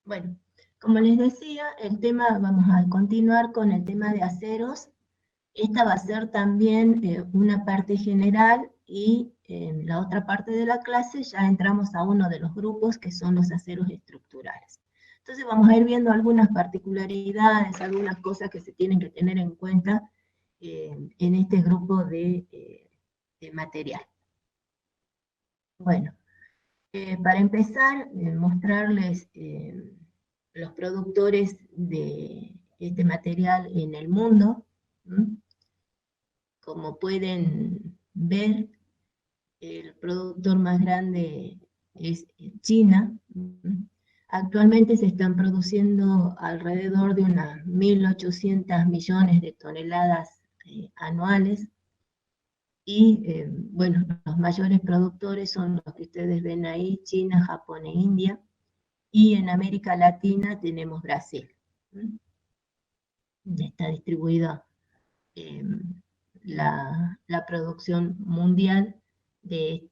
Bueno, como les decía, vamos a continuar con el tema de aceros. Esta va a ser también una parte general y en la otra parte de la clase ya entramos a uno de los grupos que son los aceros estructurales. Entonces vamos a ir viendo algunas particularidades, algunas cosas que se tienen que tener en cuenta en este grupo de material. Bueno, para empezar, mostrarles los productores de este material en el mundo. Como pueden ver, el productor más grande es China. Actualmente se están produciendo alrededor de unas 1.800 millones de toneladas anuales. Y bueno, los mayores productores son los que ustedes ven ahí, China, Japón e India. Y en América Latina tenemos Brasil. Está distribuida la producción mundial de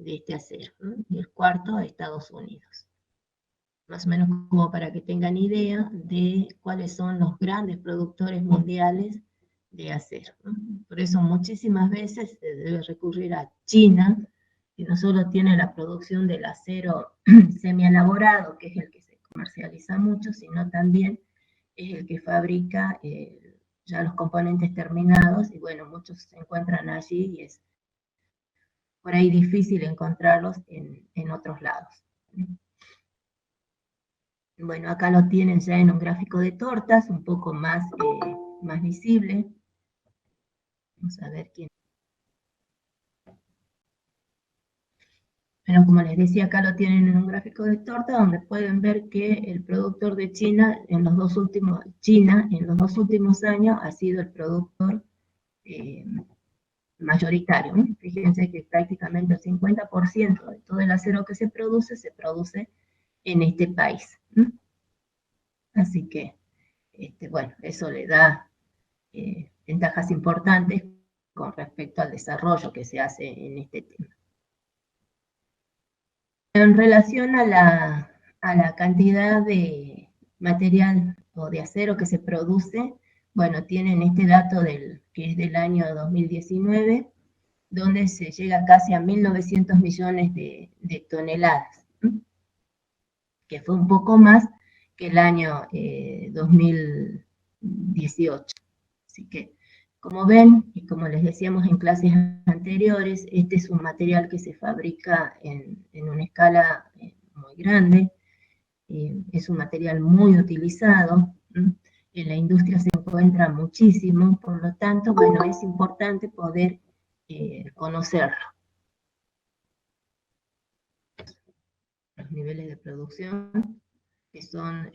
este acero. Y el cuarto, Estados Unidos. Más o menos como para que tengan idea de cuáles son los grandes productores mundiales de acero. Por eso muchísimas veces se debe recurrir a China, que no solo tiene la producción del acero semielaborado, que es el que se comercializa mucho, sino también es el que fabrica ya los componentes terminados, y bueno, muchos se encuentran allí y es por ahí difícil encontrarlos en otros lados. Bueno, acá lo tienen ya en un gráfico de tortas, un poco más visible. Vamos a ver quién. Bueno, como les decía, acá lo tienen en un gráfico de torta, donde pueden ver que el productor de China en los dos últimos años ha sido el productor mayoritario. Fíjense que prácticamente el 50% de todo el acero que se produce en este país. Así que, bueno, eso le da ventajas importantes con respecto al desarrollo que se hace en este tema. En relación a la cantidad de material o de acero que se produce, bueno, tienen este dato que es del año 2019, donde se llega casi a 1.900 millones de toneladas, que fue un poco más que el año 2018. Así que, como ven, y como les decíamos en clases anteriores, este es un material que se fabrica en una escala muy grande, es un material muy utilizado, en la industria se encuentra muchísimo, por lo tanto, bueno, es importante poder conocerlo. Los niveles de producción, que son,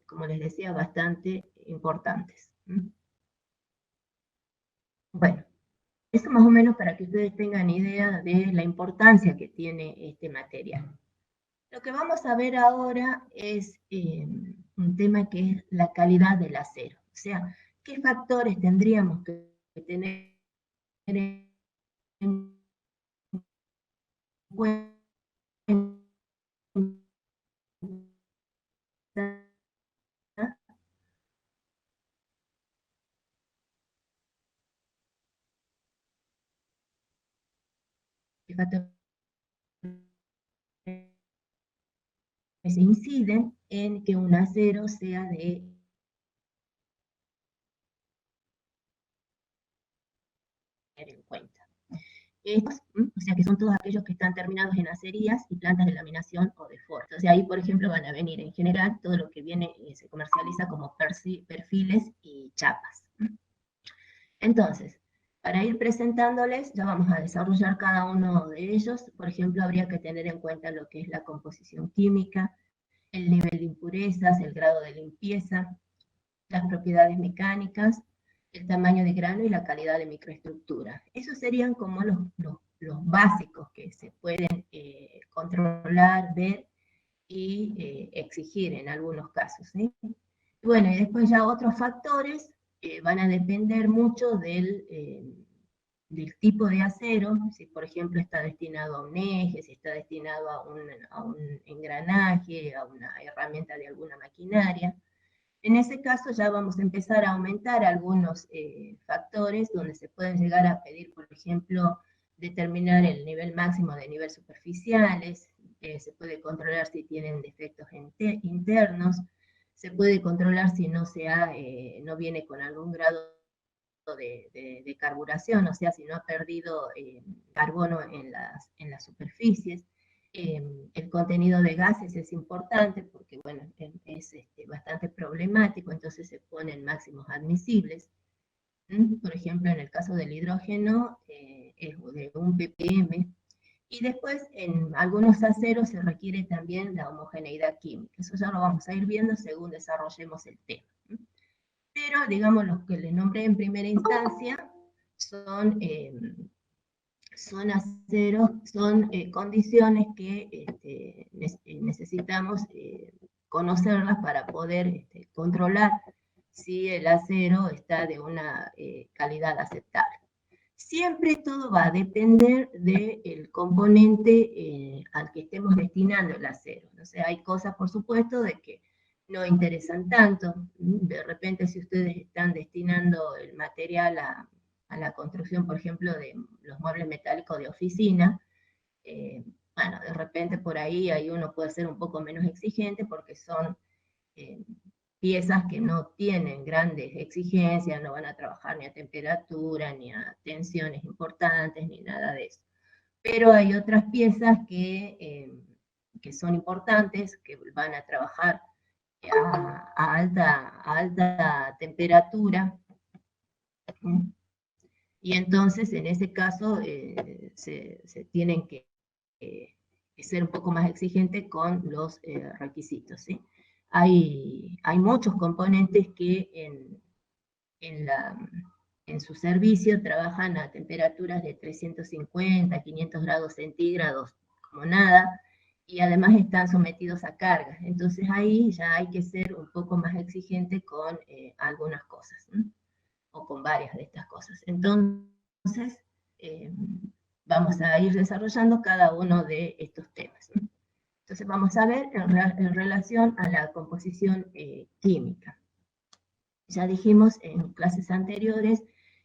como les decía, bastante importantes. Bueno, eso más o menos para que ustedes tengan idea de la importancia que tiene este material. Lo que vamos a ver ahora es un tema que es la calidad del acero. O sea, ¿qué factores tendríamos que tener en cuenta que se inciden en que un acero sea de tener en cuenta? Estos, o sea, que son todos aquellos que están terminados en acerías y plantas de laminación o de forja. O sea, ahí, por ejemplo, van a venir en general todo lo que viene y se comercializa como perfiles y chapas. Entonces, para ir presentándoles, ya vamos a desarrollar cada uno de ellos. Por ejemplo, habría que tener en cuenta lo que es la composición química, el nivel de impurezas, el grado de limpieza, las propiedades mecánicas, el tamaño de grano y la calidad de microestructura. Esos serían como los básicos que se pueden controlar, ver y exigir en algunos casos. ¿Sí? Bueno, y después ya otros factores van a depender mucho del tipo de acero, si por ejemplo está destinado a un eje, si está destinado a un engranaje, a una herramienta de alguna maquinaria. En ese caso ya vamos a empezar a aumentar algunos factores donde se pueden llegar a pedir, por ejemplo, determinar el nivel máximo de nivel superficiales, se puede controlar si tienen defectos internos, se puede controlar si no viene con algún grado de carburación, o sea, si no ha perdido carbono en las superficies. El contenido de gases es importante porque, bueno, es bastante problemático, entonces se ponen máximos admisibles. Por ejemplo, en el caso del hidrógeno, es de 1 ppm. Y después, en algunos aceros se requiere también la homogeneidad química. Eso ya lo vamos a ir viendo según desarrollemos el tema. Pero, digamos, los que les nombré en primera instancia son aceros, son condiciones que necesitamos conocerlas para poder controlar si el acero está de una calidad aceptable. Siempre todo va a depender del componente al que estemos destinando el acero. O sea, hay cosas, por supuesto, de que no interesan tanto. De repente, si ustedes están destinando el material a la construcción, por ejemplo, de los muebles metálicos de oficina, bueno, de repente por ahí uno puede ser un poco menos exigente porque son piezas que no tienen grandes exigencias, no van a trabajar ni a temperatura, ni a tensiones importantes, ni nada de eso. Pero hay otras piezas que son importantes, que van a trabajar a alta temperatura, y entonces en ese caso se tienen que ser un poco más exigentes con los requisitos, ¿sí? Hay muchos componentes que en su servicio trabajan a temperaturas de 350, 500 grados centígrados, como nada, y además están sometidos a cargas. Entonces ahí ya hay que ser un poco más exigente con algunas cosas, ¿no? O con varias de estas cosas. Entonces, eh, vamos a ir desarrollando cada uno de estos temas, ¿no? Entonces vamos a ver en relación a la composición química. Ya dijimos en clases anteriores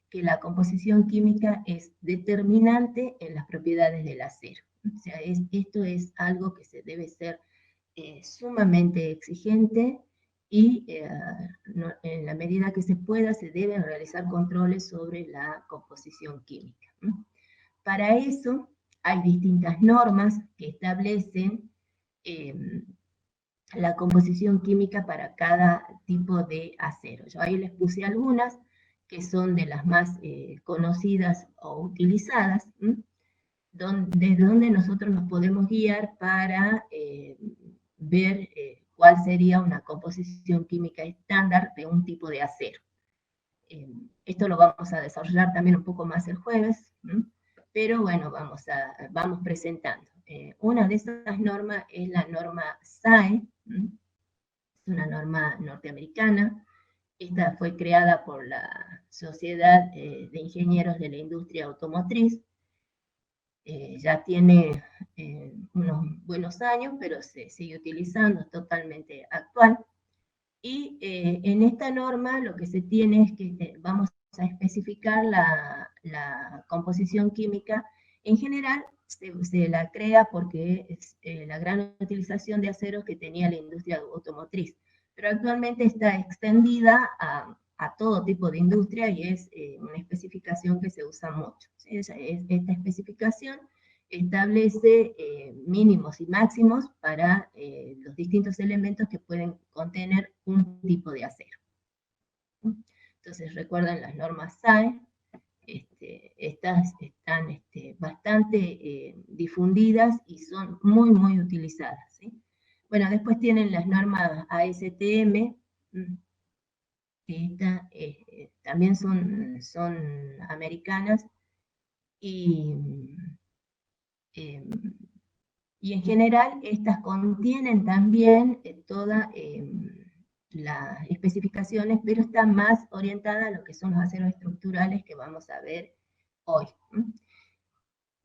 que la composición química es determinante en las propiedades del acero. O sea, esto es algo que se debe ser sumamente exigente y en la medida que se pueda se deben realizar controles sobre la composición química. Para eso hay distintas normas que establecen la composición química para cada tipo de acero. Yo ahí les puse algunas que son de las más conocidas o utilizadas, desde donde nosotros nos podemos guiar para ver cuál sería una composición química estándar de un tipo de acero. Esto lo vamos a desarrollar también un poco más el jueves, pero bueno, vamos presentando. Una de esas normas es la norma SAE, es una norma norteamericana. Esta fue creada por la Sociedad de Ingenieros de la Industria Automotriz. Ya tiene unos buenos años, pero se sigue utilizando, es totalmente actual. Y en esta norma lo que se tiene es que vamos a especificar la composición química. En general se la crea porque es la gran utilización de aceros que tenía la industria automotriz, pero actualmente está extendida a todo tipo de industria y es una especificación que se usa mucho. ¿Sí? Esta especificación establece mínimos y máximos para los distintos elementos que pueden contener un tipo de acero. Entonces recuerden las normas SAE, estas están bastante difundidas y son muy, muy utilizadas, ¿sí? Bueno, después tienen las normas ASTM, que también son americanas, y en general estas contienen también todas las especificaciones, pero están más orientadas a lo que son los aceros estructurales que vamos a ver hoy.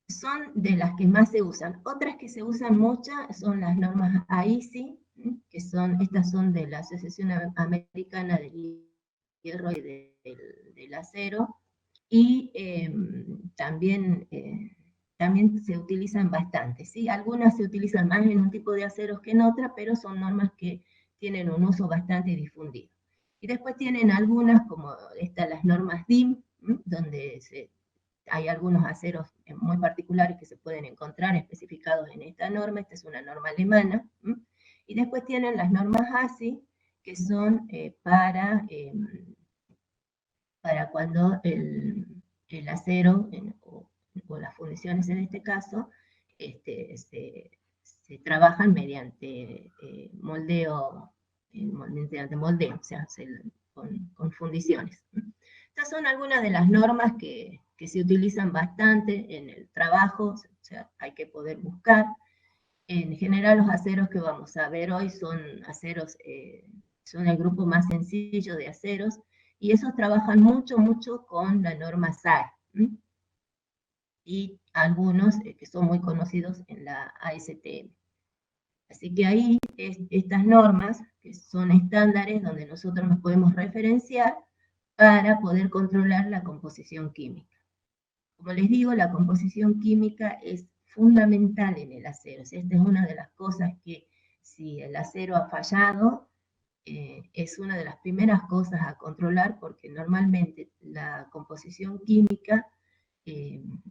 Son de las que más se usan. Otras que se usan muchas son las normas AISI, que estas son de la Asociación Americana del Hierro y del Acero, y también se utilizan bastante, ¿sí? Algunas se utilizan más en un tipo de aceros que en otra, pero son normas que tienen un uso bastante difundido. Y después tienen algunas, como las normas DIN, donde hay algunos aceros muy particulares que se pueden encontrar especificados en esta norma. Esta es una norma alemana. Y después tienen las normas ASI, que son para cuando el acero o las fundiciones en este caso se trabajan mediante moldeo, mediante moldeo, o sea, con fundiciones. Estas son algunas de las normas que se utilizan bastante en el trabajo, o sea, hay que poder buscar. En general, los aceros que vamos a ver hoy son aceros, son el grupo más sencillo de aceros, y esos trabajan mucho, mucho con la norma SAR, y algunos que son muy conocidos en la ASTM. Así que ahí estas normas, que son estándares donde nosotros nos podemos referenciar para poder controlar la composición química. Como les digo, la composición química es fundamental en el acero. Esta es una de las cosas que, si el acero ha fallado, es una de las primeras cosas a controlar, porque normalmente la composición química,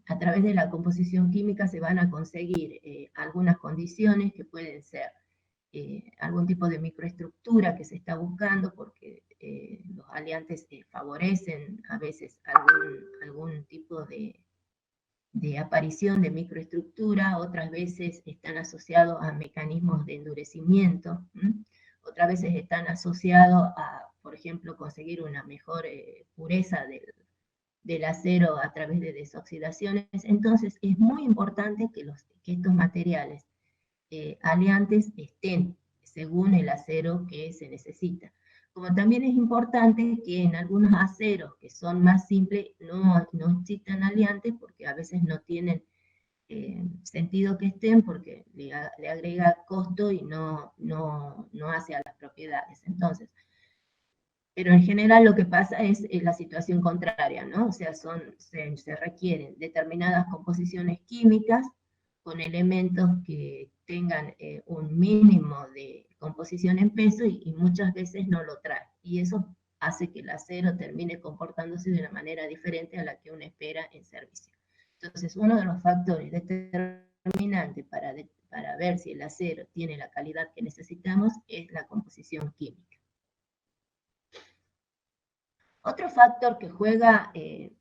a través de la composición química se van a conseguir algunas condiciones que pueden ser algún tipo de microestructura que se está buscando, porque los aliantes favorecen a veces algún tipo de aparición de microestructura, otras veces están asociados a mecanismos de endurecimiento, otras veces están asociados a, por ejemplo, conseguir una mejor pureza del acero a través de desoxidaciones. Entonces es muy importante que estos materiales aliantes estén según el acero que se necesita. Como también es importante que en algunos aceros que son más simples no existan aliantes, porque a veces no tienen sentido que estén, porque le agrega costo y no hace a las propiedades. Entonces, pero en general lo que pasa es la situación contraria, ¿no? O sea, se requieren determinadas composiciones químicas con elementos que tengan un mínimo de composición en peso, y muchas veces no lo trae. Y eso hace que el acero termine comportándose de una manera diferente a la que uno espera en servicio. Entonces, uno de los factores determinantes para ver si el acero tiene la calidad que necesitamos es la composición química. Otro factor que juega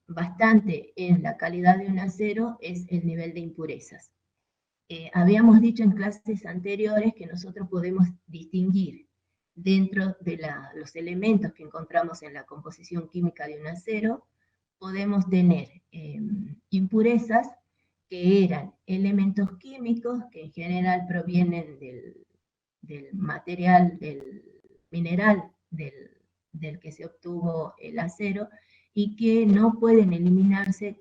bastante en la calidad de un acero es el nivel de impurezas. Habíamos dicho en clases anteriores que nosotros podemos distinguir dentro de los elementos que encontramos en la composición química de un acero. Podemos tener impurezas que eran elementos químicos que en general provienen del material, del mineral del que se obtuvo el acero, y que no pueden eliminarse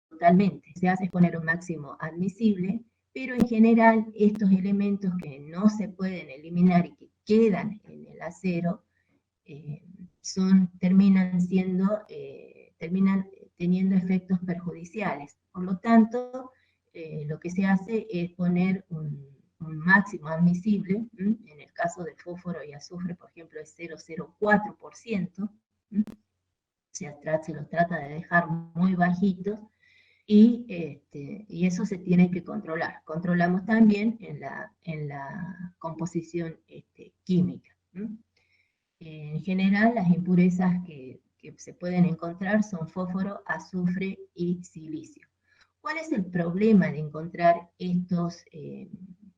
totalmente. Se hace poner un máximo admisible, pero en general estos elementos que no se pueden eliminar y que quedan en el acero terminan teniendo efectos perjudiciales. Por lo tanto, lo que se hace es poner un máximo admisible. En el caso de fósforo y azufre, por ejemplo, es 0,04%. Se los trata de dejar muy bajitos, y eso se tiene que controlar. Controlamos también en la composición química. En general, las impurezas que se pueden encontrar son fósforo, azufre y silicio. ¿Cuál es el problema de encontrar estos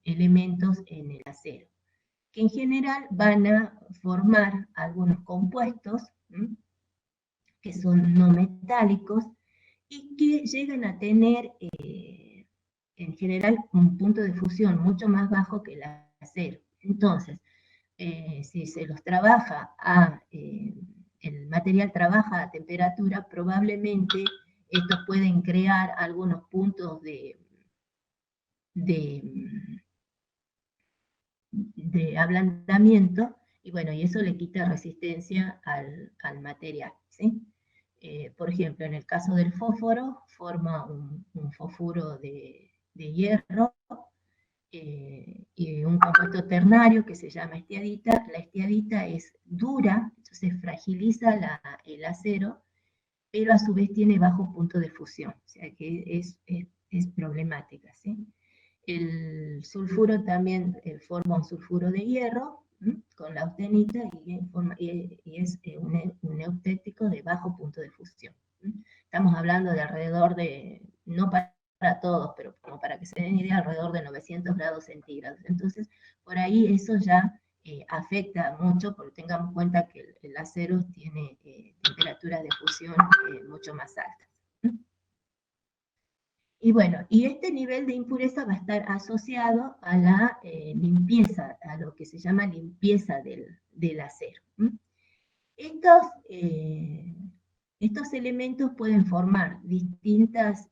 elementos en el acero? Que en general van a formar algunos compuestos que son no metálicos, y que llegan a tener en general un punto de fusión mucho más bajo que el acero. Entonces, si se los trabaja el material trabaja a temperatura, probablemente estos pueden crear algunos puntos de ablandamiento, y bueno, y eso le quita resistencia al material, ¿sí? Por ejemplo, en el caso del fósforo, forma un fósforo de hierro, y un compuesto ternario que se llama estiadita. La estiadita es dura, entonces fragiliza el acero, pero a su vez tiene bajo punto de fusión, o sea que es problemática, ¿sí? El sulfuro también forma un sulfuro de hierro, ¿m? Con la austenita, y es un eutético de bajo punto de fusión. Estamos hablando de alrededor de, no para todos, pero como para que se den idea, alrededor de 900 grados centígrados. Entonces, por ahí eso ya afecta mucho, porque tengamos en cuenta que el acero tiene temperaturas de fusión mucho más altas. Y bueno, y este nivel de impureza va a estar asociado a la limpieza, a lo que se llama limpieza del acero. Estos elementos pueden formar distintos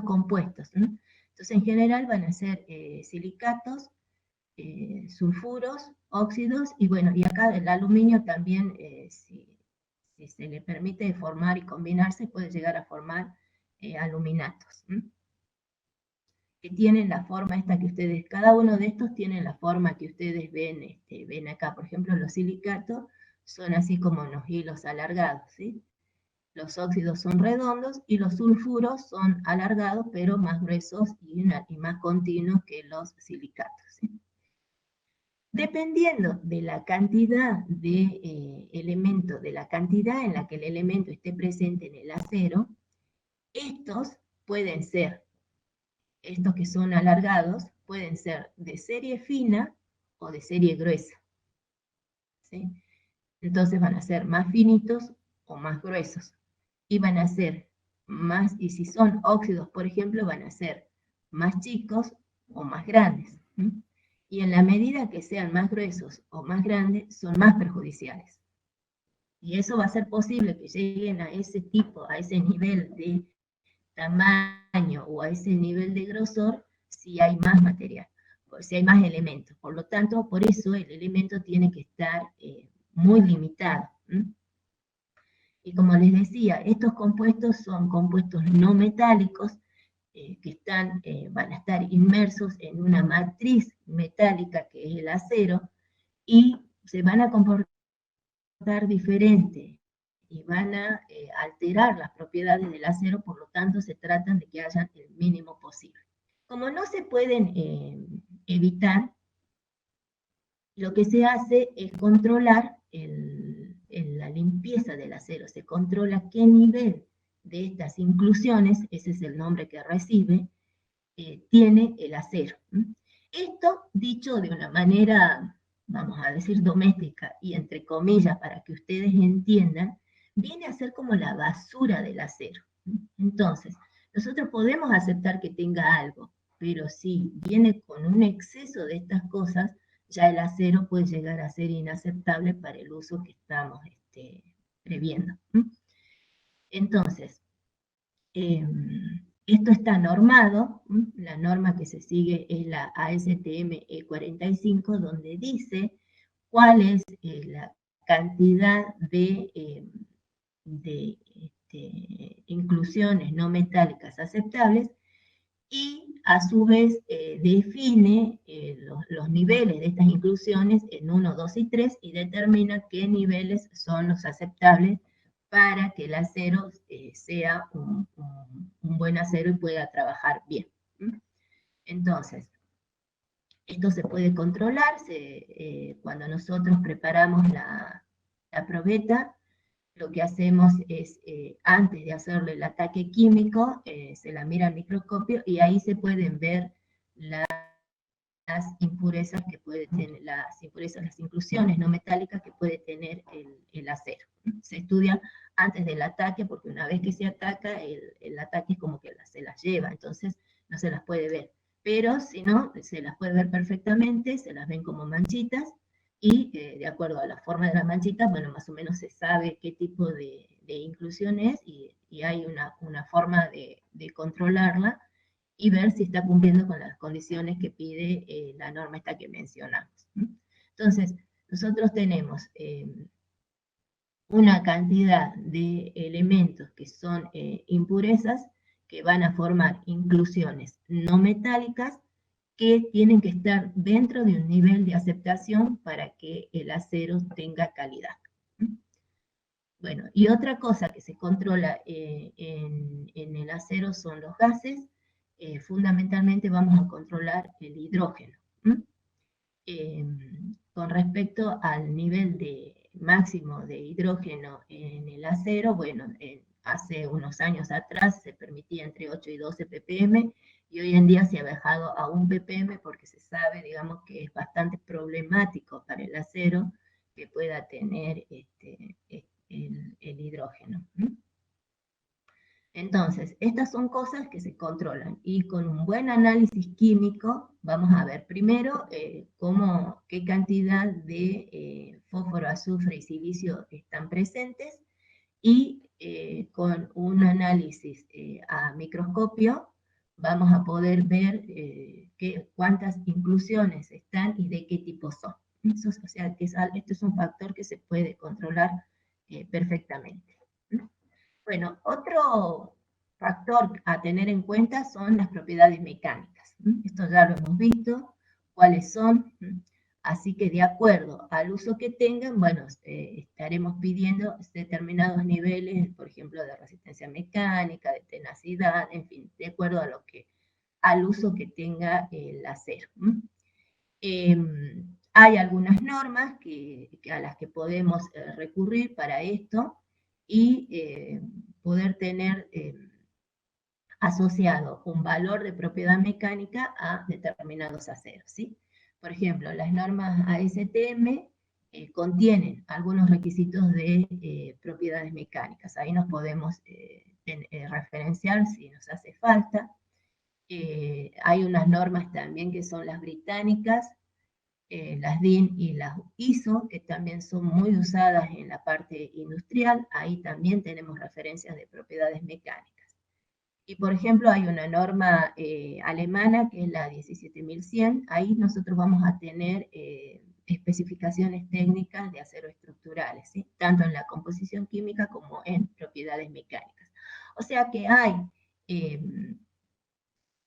compuestos, ¿no? Entonces, en general van a ser silicatos, sulfuros, óxidos, y bueno, y acá el aluminio también, si se le permite formar y combinarse, puede llegar a formar aluminatos, que tienen la forma esta que ustedes, cada uno de estos tiene la forma que ustedes ven acá. Por ejemplo, los silicatos son así como unos hilos alargados, ¿sí? Los óxidos son redondos y los sulfuros son alargados, pero más gruesos y más continuos que los silicatos, ¿sí? Dependiendo de la cantidad de elemento, de la cantidad en la que el elemento esté presente en el acero, estos pueden ser, estos que son alargados, pueden ser de serie fina o de serie gruesa, ¿sí? Entonces van a ser más finitos o más gruesos, y van a ser más, y si son óxidos, por ejemplo, van a ser más chicos o más grandes, ¿sí? Y en la medida que sean más gruesos o más grandes, son más perjudiciales. Y eso va a ser posible que lleguen a ese tipo, a ese nivel de tamaño o a ese nivel de grosor si hay más material, o si hay más elementos. Por lo tanto, por eso el elemento tiene que estar muy limitado. Y como les decía, estos compuestos son compuestos no metálicos que van a estar inmersos en una matriz metálica que es el acero, y se van a comportar diferente y van a alterar las propiedades del acero, por lo tanto se tratan de que haya el mínimo posible. Como no se pueden evitar, lo que se hace es controlar la limpieza del acero, se controla qué nivel de estas inclusiones, ese es el nombre que recibe, tiene el acero. Esto, dicho de una manera, vamos a decir, doméstica y entre comillas, para que ustedes entiendan, viene a ser como la basura del acero. Entonces, nosotros podemos aceptar que tenga algo, pero si viene con un exceso de estas cosas, ya el acero puede llegar a ser inaceptable para el uso que estamos previendo. Entonces, esto está normado, la norma que se sigue es la ASTM E45, donde dice cuál es la cantidad de inclusiones no metálicas aceptables, y a su vez define los niveles de estas inclusiones en 1, 2 y 3, y determina qué niveles son los aceptables para que el acero sea un buen acero y pueda trabajar bien. Entonces, esto se puede controlar cuando nosotros preparamos la probeta. Lo que hacemos es, antes de hacerle el ataque químico, se la mira al microscopio y ahí se pueden ver las impurezas que puede tener, las inclusiones no metálicas que puede tener el acero. Se estudia antes del ataque, porque una vez que se ataca, el ataque es como que se las lleva, entonces no se las puede ver. Pero si no, se las puede ver perfectamente, se las ven como manchitas, y de acuerdo a la forma de la manchita, bueno, más o menos se sabe qué tipo de inclusión es y hay una forma de controlarla y ver si está cumpliendo con las condiciones que pide la norma esta que mencionamos. Entonces, nosotros tenemos una cantidad de elementos que son impurezas que van a formar inclusiones no metálicas que tienen que estar dentro de un nivel de aceptación para que el acero tenga calidad. Bueno, y otra cosa que se controla en el acero son los gases. Fundamentalmente vamos a controlar el hidrógeno. Con respecto al nivel de máximo de hidrógeno en el acero, bueno, hace unos años atrás se permitía entre 8 y 12 ppm y hoy en día se ha bajado a 1 ppm porque se sabe, digamos, que es bastante problemático para el acero que pueda tener el hidrógeno. Entonces, estas son cosas que se controlan y con un buen análisis químico vamos a ver primero qué cantidad de fósforo, azufre y silicio están presentes y con un análisis a microscopio vamos a poder ver cuántas inclusiones están y de qué tipo son. Eso, o sea, que esto es un factor que se puede controlar perfectamente. Bueno, otro factor a tener en cuenta son las propiedades mecánicas. Esto ya lo hemos visto, cuáles son. Así que de acuerdo al uso que tengan, bueno, estaremos pidiendo determinados niveles, por ejemplo, de resistencia mecánica, de tenacidad, en fin, de acuerdo al uso que tenga el acero. Hay algunas normas a las que podemos recurrir para esto y poder tener asociado un valor de propiedad mecánica a determinados aceros, ¿sí? Por ejemplo, las normas ASTM contienen algunos requisitos de propiedades mecánicas. Ahí nos podemos referenciar si nos hace falta. Hay unas normas también que son las británicas, las DIN y las ISO, que también son muy usadas en la parte industrial. Ahí también tenemos referencias de propiedades mecánicas. Y por ejemplo, hay una norma alemana que es la 17100. Ahí nosotros vamos a tener especificaciones técnicas de acero estructurales, ¿sí? Tanto en la composición química como en propiedades mecánicas. O sea que hay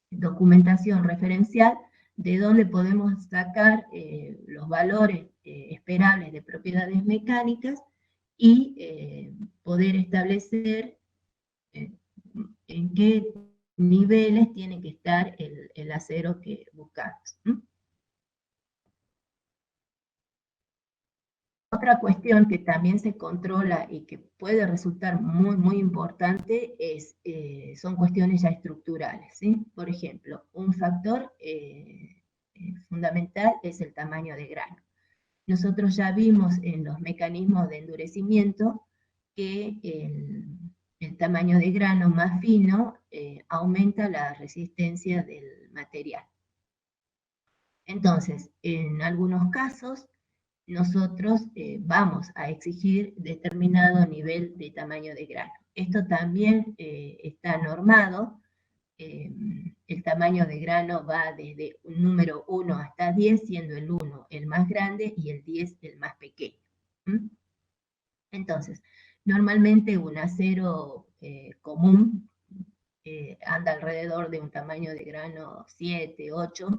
documentación referencial de donde podemos sacar los valores esperables de propiedades mecánicas y poder establecer en qué niveles tiene que estar el acero que buscamos. Otra cuestión que también se controla y que puede resultar muy, muy importante son cuestiones ya estructurales, ¿sí? Por ejemplo, un factor fundamental es el tamaño de grano. Nosotros ya vimos en los mecanismos de endurecimiento que el tamaño de grano más fino aumenta la resistencia del material. Entonces, en algunos casos, nosotros vamos a exigir determinado nivel de tamaño de grano. Esto también está normado. El tamaño de grano va desde un número 1 hasta 10, siendo el 1 el más grande y el 10 el más pequeño. Entonces, normalmente un acero común anda alrededor de un tamaño de grano 7, 8,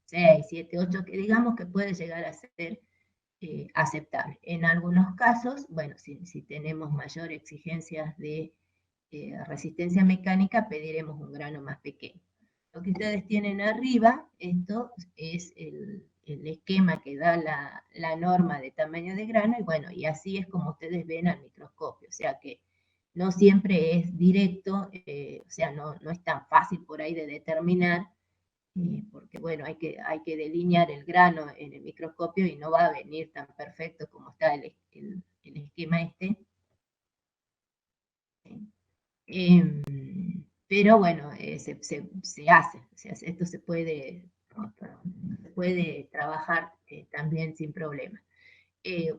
6, 7, 8, que digamos que puede llegar a ser aceptable. En algunos casos, bueno, si tenemos mayor exigencias de resistencia mecánica, pediremos un grano más pequeño. Lo que ustedes tienen arriba, esto es el esquema que da la norma de tamaño de grano, y bueno, y así es como ustedes ven al microscopio, o sea que no siempre es directo, o sea, no es tan fácil por ahí de determinar, porque bueno, hay que delinear el grano en el microscopio y no va a venir tan perfecto como está el esquema este. Pero bueno, se hace, esto se puede trabajar también sin problema.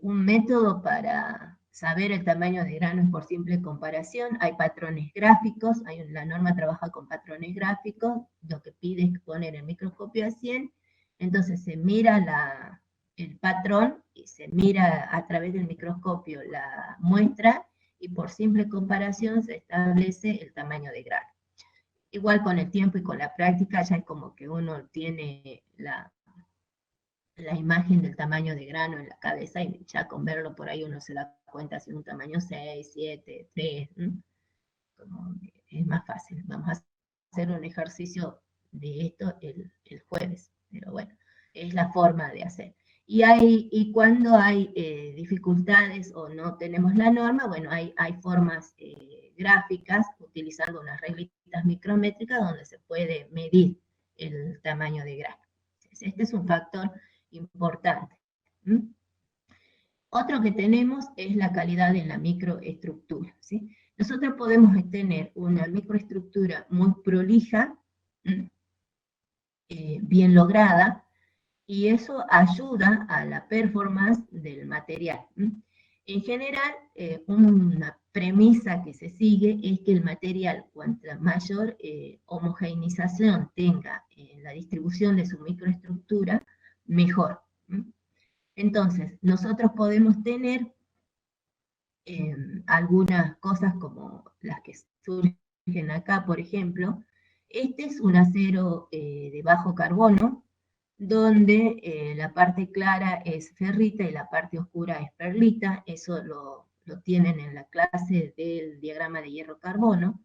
Un método para saber el tamaño de grano es por simple comparación. Hay patrones gráficos, la norma trabaja con patrones gráficos, lo que pide es poner el microscopio a 100, entonces se mira el patrón y se mira a través del microscopio la muestra y por simple comparación se establece el tamaño de grano. Igual con el tiempo y con la práctica ya es como que uno tiene la imagen del tamaño de grano en la cabeza y ya con verlo por ahí uno se da cuenta si es un tamaño 6, 7, 3, como es más fácil. Vamos a hacer un ejercicio de esto el jueves, pero bueno, es la forma de hacer. Y cuando hay dificultades o no tenemos la norma, bueno, hay formas gráficas utilizando unas reglitas micrométricas donde se puede medir el tamaño de grano. Este es un factor importante. Otro que tenemos es la calidad en la microestructura, ¿sí? Nosotros podemos tener una microestructura muy prolija, bien lograda, y eso ayuda a la performance del material. En general, una premisa que se sigue es que el material, cuanto mayor homogeneización tenga en la distribución de su microestructura, mejor. Entonces, nosotros podemos tener algunas cosas como las que surgen acá, por ejemplo. Este es un acero de bajo carbono, donde la parte clara es ferrita y la parte oscura es perlita. Eso lo tienen en la clase del diagrama de hierro-carbono.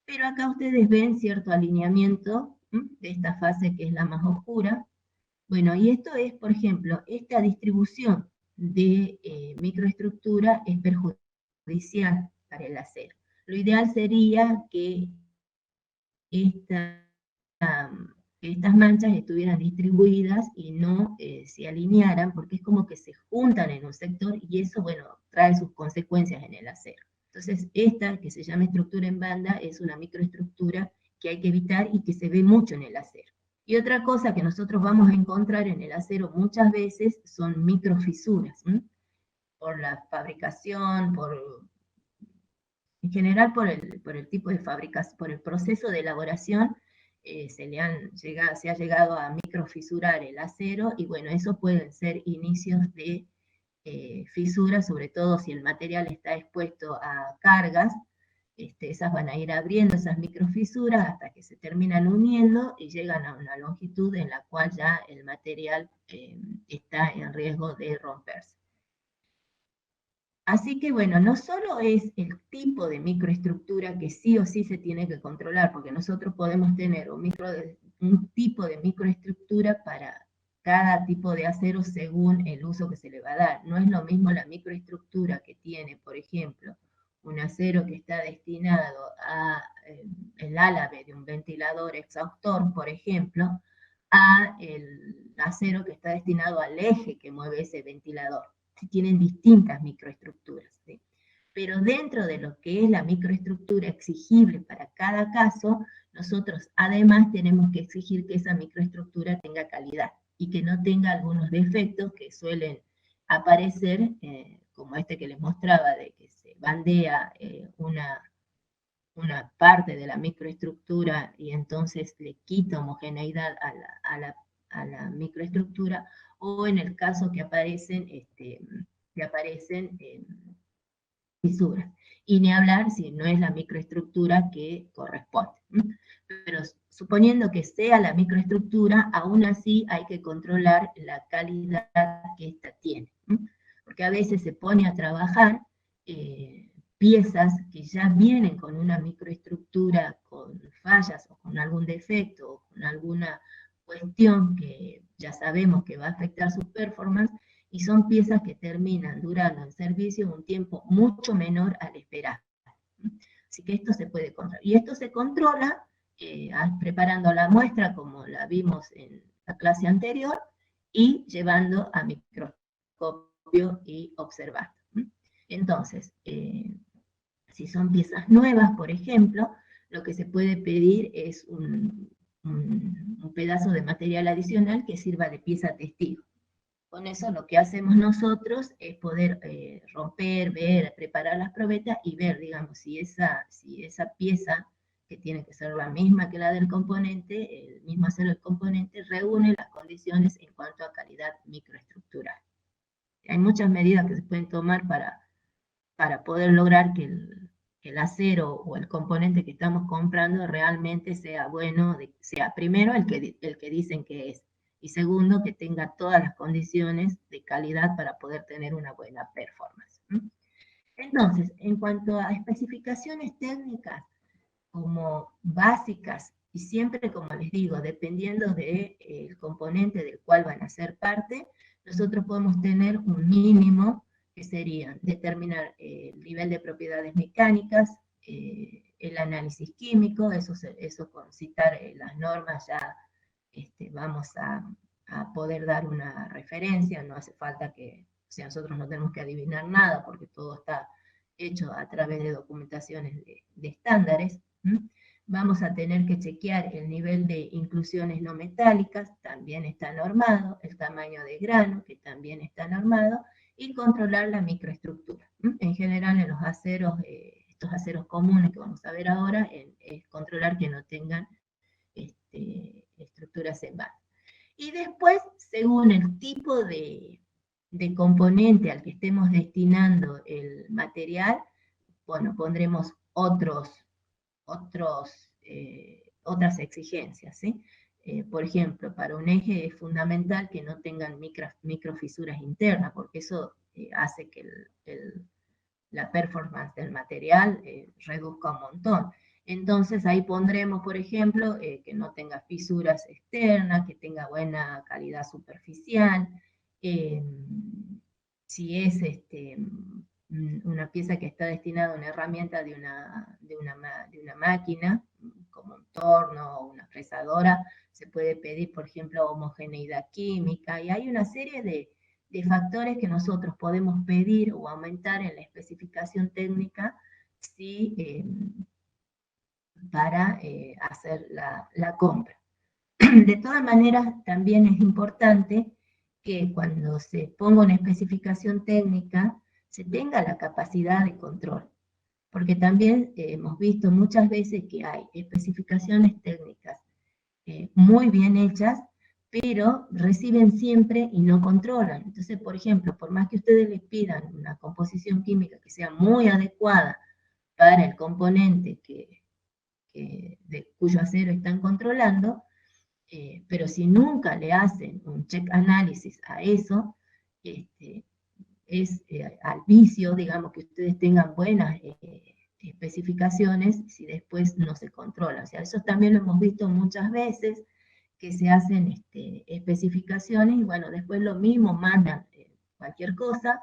Pero acá ustedes ven cierto alineamiento de esta fase que es la más oscura. Bueno, y esto es, por ejemplo, esta distribución de microestructura es perjudicial para el acero. Lo ideal sería que estas manchas estuvieran distribuidas y no se alinearan, porque es como que se juntan en un sector y eso, bueno, trae sus consecuencias en el acero. Entonces, esta, que se llama estructura en banda, es una microestructura que hay que evitar y que se ve mucho en el acero. Y otra cosa que nosotros vamos a encontrar en el acero muchas veces son microfisuras, por la fabricación, en general por el tipo de fabricación, por el proceso de elaboración, se ha llegado a microfisurar el acero, y bueno, eso pueden ser inicios de fisuras, sobre todo si el material está expuesto a cargas. Esas van a ir abriendo esas microfisuras hasta que se terminan uniendo y llegan a una longitud en la cual ya el material está en riesgo de romperse. Así que bueno, no solo es el tipo de microestructura que sí o sí se tiene que controlar, porque nosotros podemos tener un tipo de microestructura para cada tipo de acero según el uso que se le va a dar. No es lo mismo la microestructura que tiene, por ejemplo, un acero que está destinado a el álabe de un ventilador exhaustor, por ejemplo, a el acero que está destinado al eje que mueve ese ventilador. Tienen distintas microestructuras, ¿sí? Pero dentro de lo que es la microestructura exigible para cada caso, nosotros además tenemos que exigir que esa microestructura tenga calidad y que no tenga algunos defectos que suelen aparecer, como este que les mostraba, de que se bandea una parte de la microestructura y entonces le quita homogeneidad a la microestructura, o en el caso que aparecen fisuras. Y ni hablar si no es la microestructura que corresponde. Pero suponiendo que sea la microestructura, aún así hay que controlar la calidad que ésta tiene. Porque a veces se pone a trabajar piezas que ya vienen con una microestructura con fallas o con algún defecto o con alguna cuestión que ya sabemos que va a afectar su performance, y son piezas que terminan durando en servicio un tiempo mucho menor al esperar. Así que esto se puede controlar. Y esto se controla preparando la muestra como la vimos en la clase anterior y llevando a microscopio y observando. Entonces, si son piezas nuevas, por ejemplo, lo que se puede pedir es un pedazo de material adicional que sirva de pieza testigo. Con eso lo que hacemos nosotros es poder romper, ver, preparar las probetas y ver, digamos, si esa pieza, que tiene que ser la misma que la del componente, el mismo acero del componente, reúne las condiciones en cuanto a calidad microestructural. Hay muchas medidas que se pueden tomar para poder lograr que el acero o el componente que estamos comprando realmente sea bueno, sea primero el que dicen que es, y segundo, que tenga todas las condiciones de calidad para poder tener una buena performance. Entonces, en cuanto a especificaciones técnicas como básicas, y siempre, como les digo, dependiendo del componente del cual van a ser parte, nosotros podemos tener un mínimo que sería determinar el nivel de propiedades mecánicas, el análisis químico, eso con citar las normas ya vamos a poder dar una referencia, no hace falta que, o sea, nosotros no tenemos que adivinar nada porque todo está hecho a través de documentaciones de estándares. Vamos a tener que chequear el nivel de inclusiones no metálicas, también está normado, el tamaño de grano, que también está normado, y controlar la microestructura. En general, en los aceros, estos aceros comunes que vamos a ver ahora, es controlar que no tengan estructuras en banda. Y después, según el tipo de componente al que estemos destinando el material, bueno, pondremos otras exigencias, ¿sí? Por ejemplo, para un eje es fundamental que no tengan microfisuras internas, porque eso hace que la performance del material reduzca un montón. Entonces ahí pondremos, por ejemplo, que no tenga fisuras externas, que tenga buena calidad superficial. Si es una pieza que está destinada a una herramienta de una máquina, como un torno o una fresadora, se puede pedir, por ejemplo, homogeneidad química, y hay una serie de factores que nosotros podemos pedir o aumentar en la especificación técnica para hacer la compra. De todas maneras, también es importante que cuando se ponga una especificación técnica, se tenga la capacidad de control, porque también hemos visto muchas veces que hay especificaciones técnicas muy bien hechas, pero reciben siempre y no controlan. Entonces, por ejemplo, por más que ustedes les pidan una composición química que sea muy adecuada para el componente cuyo acero están controlando, pero si nunca le hacen un check análisis a eso, es al vicio, digamos, que ustedes tengan buenas especificaciones si después no se controla. O sea, eso también lo hemos visto muchas veces, que se hacen especificaciones y bueno, después lo mismo mandan cualquier cosa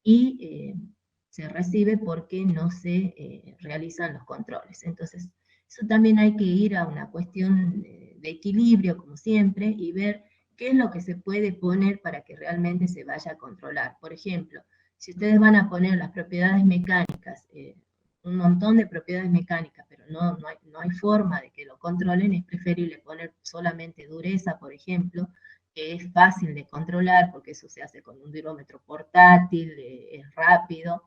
y se recibe porque no se realizan los controles. Entonces, eso también hay que ir a una cuestión de equilibrio, como siempre, y ver qué es lo que se puede poner para que realmente se vaya a controlar. Por ejemplo, si ustedes van a poner las propiedades mecánicas, un montón de propiedades mecánicas, pero no hay forma de que lo controlen, es preferible poner solamente dureza, por ejemplo, que es fácil de controlar, porque eso se hace con un durómetro portátil, es rápido,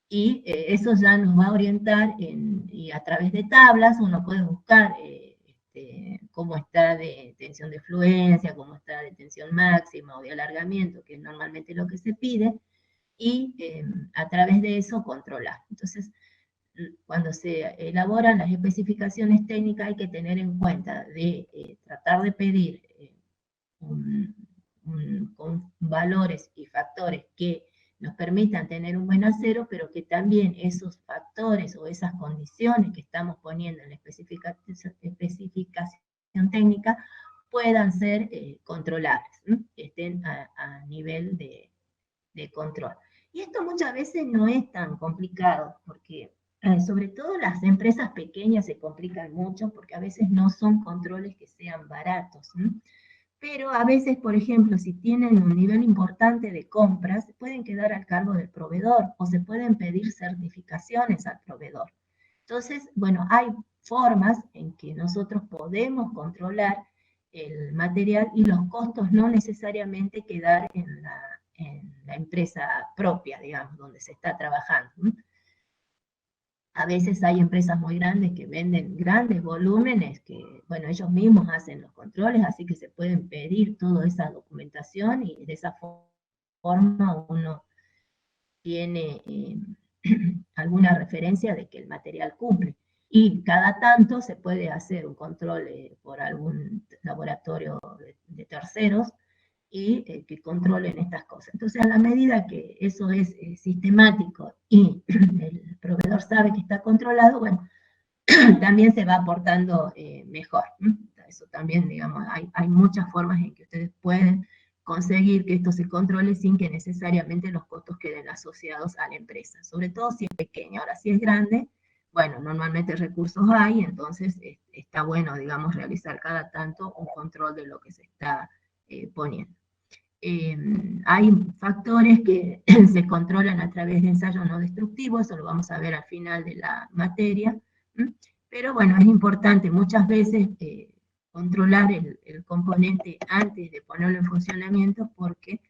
y eso ya nos va a orientar y a través de tablas uno puede buscar cómo está de tensión de fluencia, cómo está de tensión máxima o de alargamiento, que es normalmente lo que se pide, y a través de eso controlar. Entonces, cuando se elaboran las especificaciones técnicas hay que tener en cuenta de tratar de pedir con valores y factores que nos permitan tener un buen acero, pero que también esos factores o esas condiciones que estamos poniendo en la especificación técnica puedan ser controlables, que estén a nivel de control. Y esto muchas veces no es tan complicado, porque sobre todo las empresas pequeñas se complican mucho, porque a veces no son controles que sean baratos. Pero a veces, por ejemplo, si tienen un nivel importante de compras, pueden quedar al cargo del proveedor o se pueden pedir certificaciones al proveedor. Entonces, bueno, hay formas en que nosotros podemos controlar el material y los costos no necesariamente quedar en la empresa propia, digamos, donde se está trabajando. A veces hay empresas muy grandes que venden grandes volúmenes, que, bueno, ellos mismos hacen los controles, así que se pueden pedir toda esa documentación y de esa forma uno tiene alguna referencia de que el material cumple. Y cada tanto se puede hacer un control por algún laboratorio de terceros y que controlen estas cosas. Entonces, a la medida que eso es sistemático y el proveedor sabe que está controlado, bueno, también se va aportando mejor. Eso también, digamos, hay muchas formas en que ustedes pueden conseguir que esto se controle sin que necesariamente los costos queden asociados a la empresa, sobre todo si es pequeña. Ahora, si es grande, bueno, normalmente recursos hay, entonces está bueno, digamos, realizar cada tanto un control de lo que se está poniendo. Hay factores que se controlan a través de ensayos no destructivos, eso lo vamos a ver al final de la materia, pero bueno, es importante muchas veces controlar el componente antes de ponerlo en funcionamiento, porque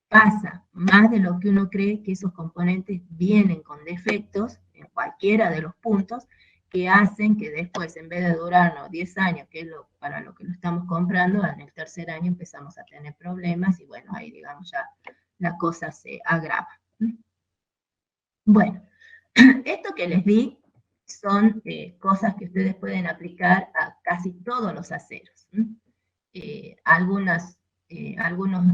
pasa más de lo que uno cree que esos componentes vienen con defectos en cualquiera de los puntos que hacen que después, en vez de durarnos 10 años, que es para lo que lo estamos comprando, en el tercer año empezamos a tener problemas y bueno, ahí digamos ya la cosa se agrava. Bueno, esto que les di son cosas que ustedes pueden aplicar a casi todos los aceros. Algunos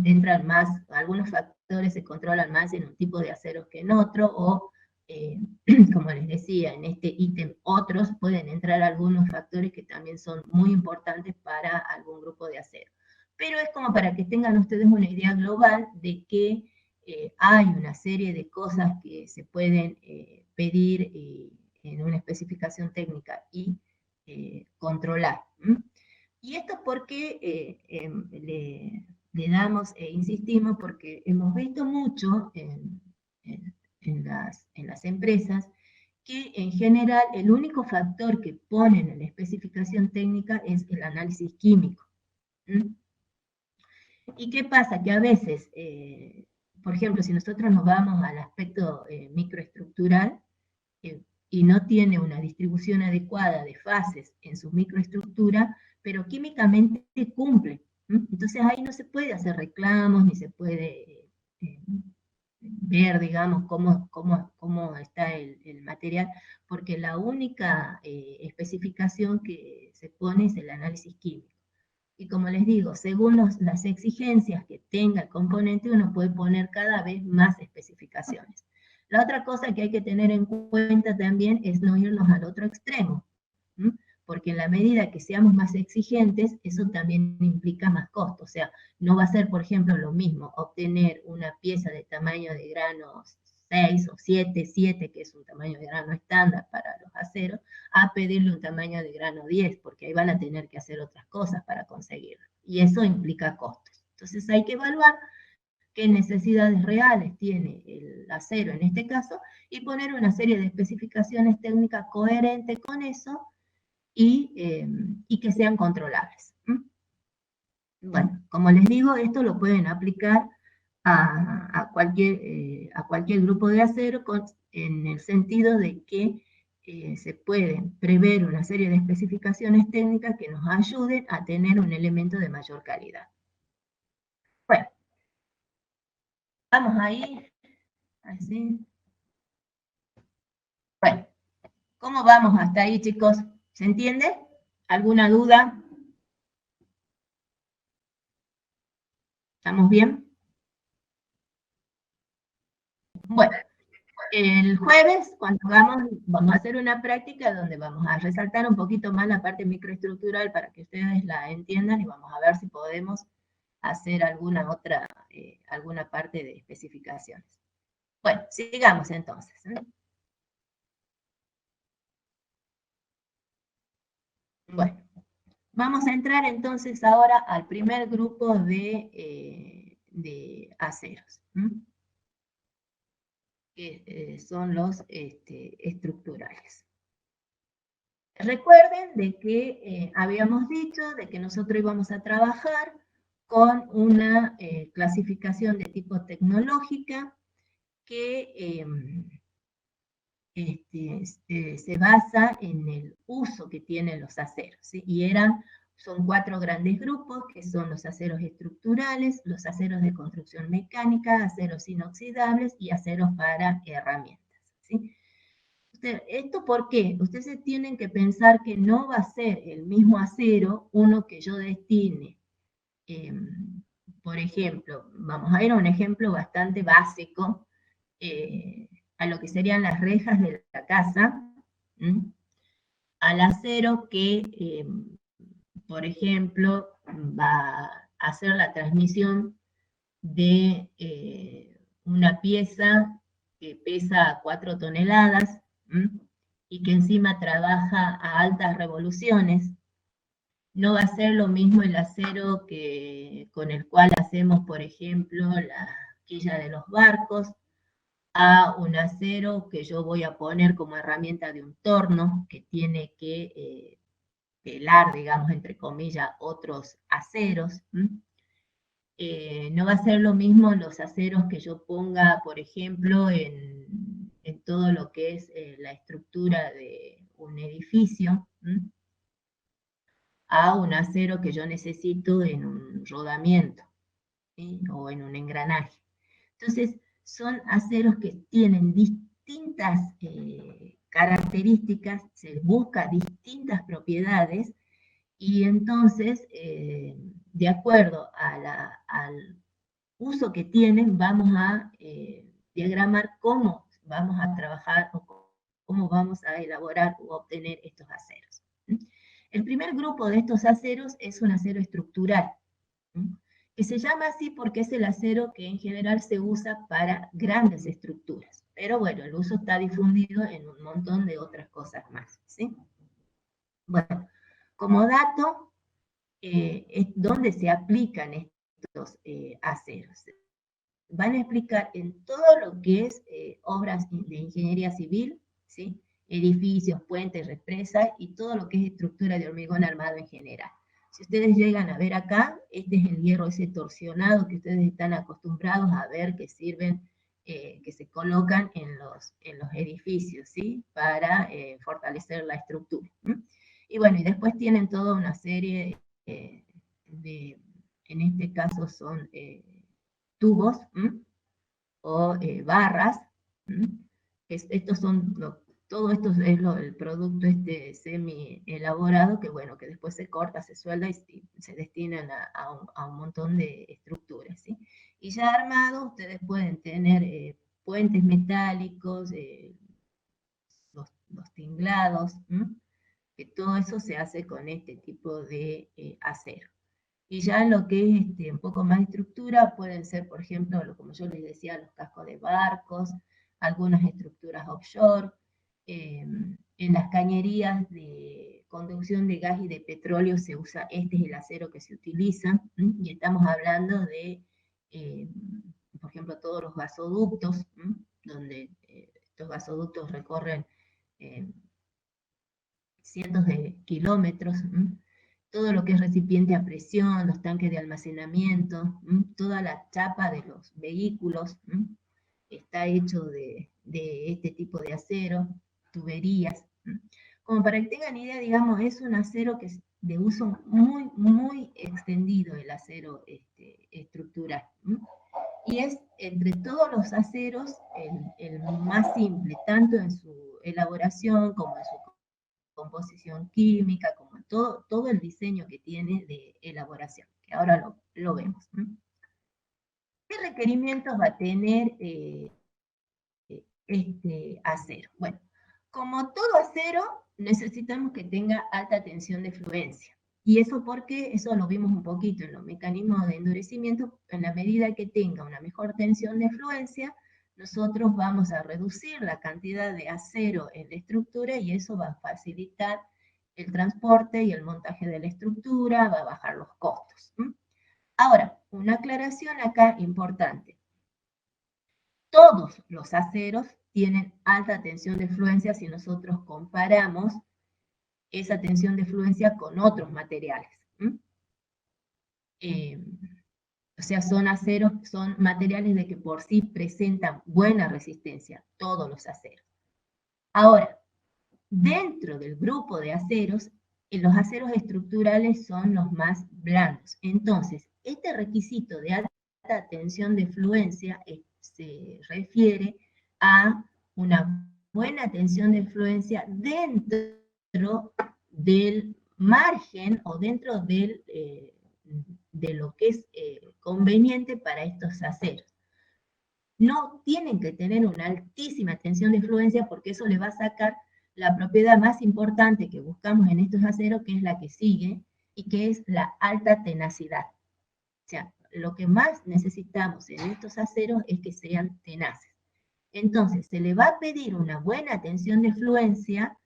entran más, algunos factores se controlan más en un tipo de aceros que en otro, o como les decía, en este ítem otros pueden entrar algunos factores que también son muy importantes para algún grupo de acero. Pero es como para que tengan ustedes una idea global de que hay una serie de cosas que se pueden pedir en una especificación técnica y controlar. Y esto es porque le damos e insistimos, porque hemos visto mucho en las empresas que en general el único factor que ponen en la especificación técnica es el análisis químico. ¿Y qué pasa? Que a veces, por ejemplo, si nosotros nos vamos al aspecto microestructural, y no tiene una distribución adecuada de fases en su microestructura, pero químicamente cumple. Entonces ahí no se puede hacer reclamos, ni se puede ver, digamos, cómo está el material, porque la única especificación que se pone es el análisis químico. Y como les digo, según las exigencias que tenga el componente, uno puede poner cada vez más especificaciones. La otra cosa que hay que tener en cuenta también es no irnos al otro extremo, porque en la medida que seamos más exigentes, eso también implica más costo. O sea, no va a ser, por ejemplo, lo mismo obtener una pieza de tamaño de grano 6 o 7, que es un tamaño de grano estándar para los aceros, a pedirle un tamaño de grano 10, porque ahí van a tener que hacer otras cosas para conseguirlo. Y eso implica costos. Entonces hay que evaluar qué necesidades reales tiene el acero en este caso y poner una serie de especificaciones técnicas coherentes con eso y que sean controlables. Bueno, como les digo, esto lo pueden aplicar a cualquier grupo de acero en el sentido de que se pueden prever una serie de especificaciones técnicas que nos ayuden a tener un elemento de mayor calidad. Bueno, vamos ahí, así. Bueno, ¿cómo vamos hasta ahí, chicos? ¿Se entiende? ¿Alguna duda? ¿Estamos bien? Bueno, el jueves, cuando vamos a hacer una práctica donde vamos a resaltar un poquito más la parte microestructural para que ustedes la entiendan y vamos a ver si podemos hacer alguna parte de especificaciones. Bueno, sigamos entonces. Bueno, vamos a entrar entonces ahora al primer grupo de aceros, que son los estructurales. Recuerden de que habíamos dicho de que nosotros íbamos a trabajar con una clasificación de tipo tecnológica que se basa en el uso que tienen los aceros, ¿sí? Y son 4 grandes grupos, que son los aceros estructurales, los aceros de construcción mecánica, aceros inoxidables y aceros para herramientas, ¿sí? ¿Esto por qué? Ustedes tienen que pensar que no va a ser el mismo acero uno que yo destine. Por ejemplo, vamos a ir a un ejemplo bastante básico, a lo que serían las rejas de la casa, al acero que, por ejemplo, va a hacer la transmisión de una pieza que pesa 4 toneladas y que encima trabaja a altas revoluciones. No va a ser lo mismo el acero con el cual hacemos, por ejemplo, la quilla de los barcos, a un acero que yo voy a poner como herramienta de un torno, que tiene que pelar, digamos, entre comillas, otros aceros. No va a ser lo mismo los aceros que yo ponga, por ejemplo, en todo lo que es la estructura de un edificio, a un acero que yo necesito en un rodamiento, ¿sí? O en un engranaje. Entonces, son aceros que tienen distintas características, se busca distintas propiedades y entonces, de acuerdo al uso que tienen, vamos a diagramar cómo vamos a trabajar o cómo vamos a elaborar o obtener estos aceros. El primer grupo de estos aceros es un acero estructural, que se llama así porque es el acero que en general se usa para grandes estructuras. Pero bueno, el uso está difundido en un montón de otras cosas más, ¿sí? Bueno, como dato, es donde se aplican estos aceros. Van a explicar en todo lo que es obras de ingeniería civil, ¿sí? Edificios, puentes, represas y todo lo que es estructura de hormigón armado en general. Si ustedes llegan a ver acá, este es el hierro ese torsionado que ustedes están acostumbrados a ver que sirven, que se colocan en los edificios, ¿sí? Para fortalecer la estructura. Y bueno, y después tienen toda una serie de, en este caso son tubos o barras. Estos son, todo esto es el producto semi elaborado que bueno, que después se corta, se suelda y se destinan a un montón de estructuras, ¿sí? Y ya armado ustedes pueden tener puentes metálicos, los tinglados, que todo eso se hace con este tipo de acero. Y ya lo que es un poco más de estructura pueden ser, por ejemplo, como yo les decía, los cascos de barcos, algunas estructuras offshore, en las cañerías de conducción de gas y de petróleo se usa, este es el acero que se utiliza, y estamos hablando de, por ejemplo, todos los gasoductos, donde estos gasoductos recorren cientos de kilómetros, todo lo que es recipiente a presión, los tanques de almacenamiento, toda la chapa de los vehículos está hecho de este tipo de acero, tuberías. Como para que tengan idea, digamos, es un acero que es de uso muy, muy extendido, el acero estructural. Y es entre todos los aceros el más simple, tanto en su elaboración como en su composición química, como todo el diseño que tiene de elaboración, que ahora lo vemos. ¿Qué requerimientos va a tener este acero? Bueno, como todo acero, necesitamos que tenga alta tensión de fluencia. ¿Y eso porque eso lo vimos un poquito en los mecanismos de endurecimiento? En la medida que tenga una mejor tensión de fluencia, nosotros vamos a reducir la cantidad de acero en la estructura y eso va a facilitar el transporte y el montaje de la estructura, va a bajar los costos. Ahora, una aclaración acá importante. Todos los aceros tienen alta tensión de fluencia si nosotros comparamos esa tensión de fluencia con otros materiales. O sea, son aceros, son materiales de que por sí presentan buena resistencia, todos los aceros. Ahora, dentro del grupo de aceros, los aceros estructurales son los más blandos. Entonces, este requisito de alta tensión de fluencia se refiere a una buena tensión de fluencia dentro del margen o dentro de lo que es conveniente para estos aceros. No tienen que tener una altísima tensión de fluencia porque eso le va a sacar la propiedad más importante que buscamos en estos aceros, que es la que sigue, y que es la alta tenacidad. O sea, lo que más necesitamos en estos aceros es que sean tenaces. Entonces, se le va a pedir una buena tensión de fluencia,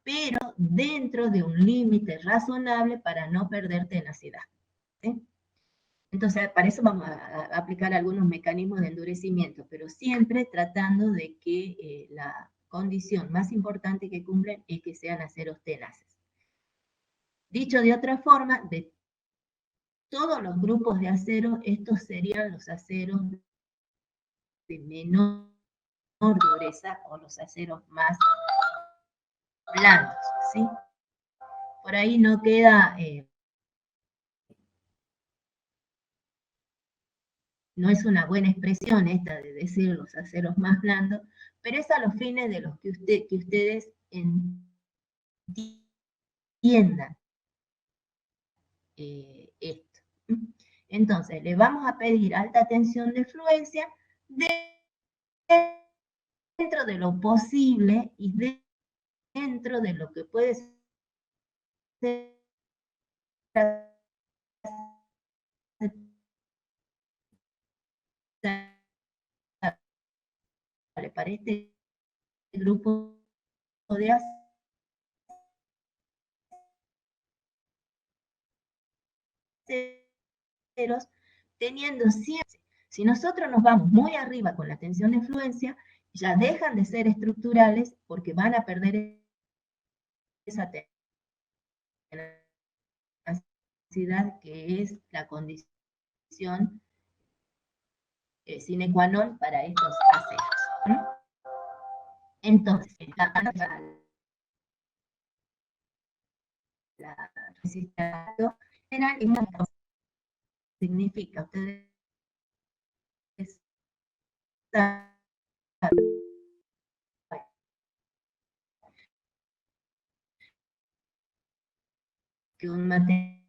pero dentro de un límite razonable para no perder tenacidad. ¿Sí? Entonces, para eso vamos a aplicar algunos mecanismos de endurecimiento, pero siempre tratando de que la condición más importante que cumplen es que sean aceros tenaces. Dicho de otra forma, de todos los grupos de acero, estos serían los aceros de menor dureza o los aceros más blandos, ¿sí? Por ahí no queda... no es una buena expresión esta de decir los aceros más blandos, pero es a los fines de los que ustedes entiendan esto. Entonces, le vamos a pedir alta tensión de fluencia dentro de lo posible y dentro de lo que puede ser para este grupo de aceros, teniendo siempre, si nosotros nos vamos muy arriba con la tensión de fluencia, ya dejan de ser estructurales porque van a perder esa tenacidad que es la condición sine qua non para estos aceros. Entonces, la resistencia general significa, ustedes saben que un material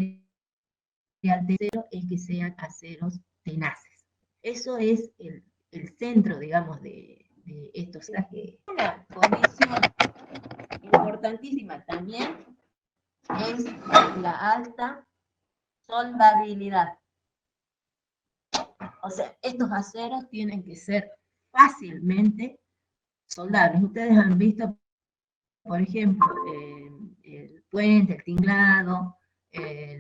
de acero es que sean aceros tenaces. Eso es el centro, digamos, de estos. Una condición importantísima también es la alta soldabilidad. O sea, estos aceros tienen que ser fácilmente soldables. Ustedes han visto, por ejemplo, el puente, el tinglado,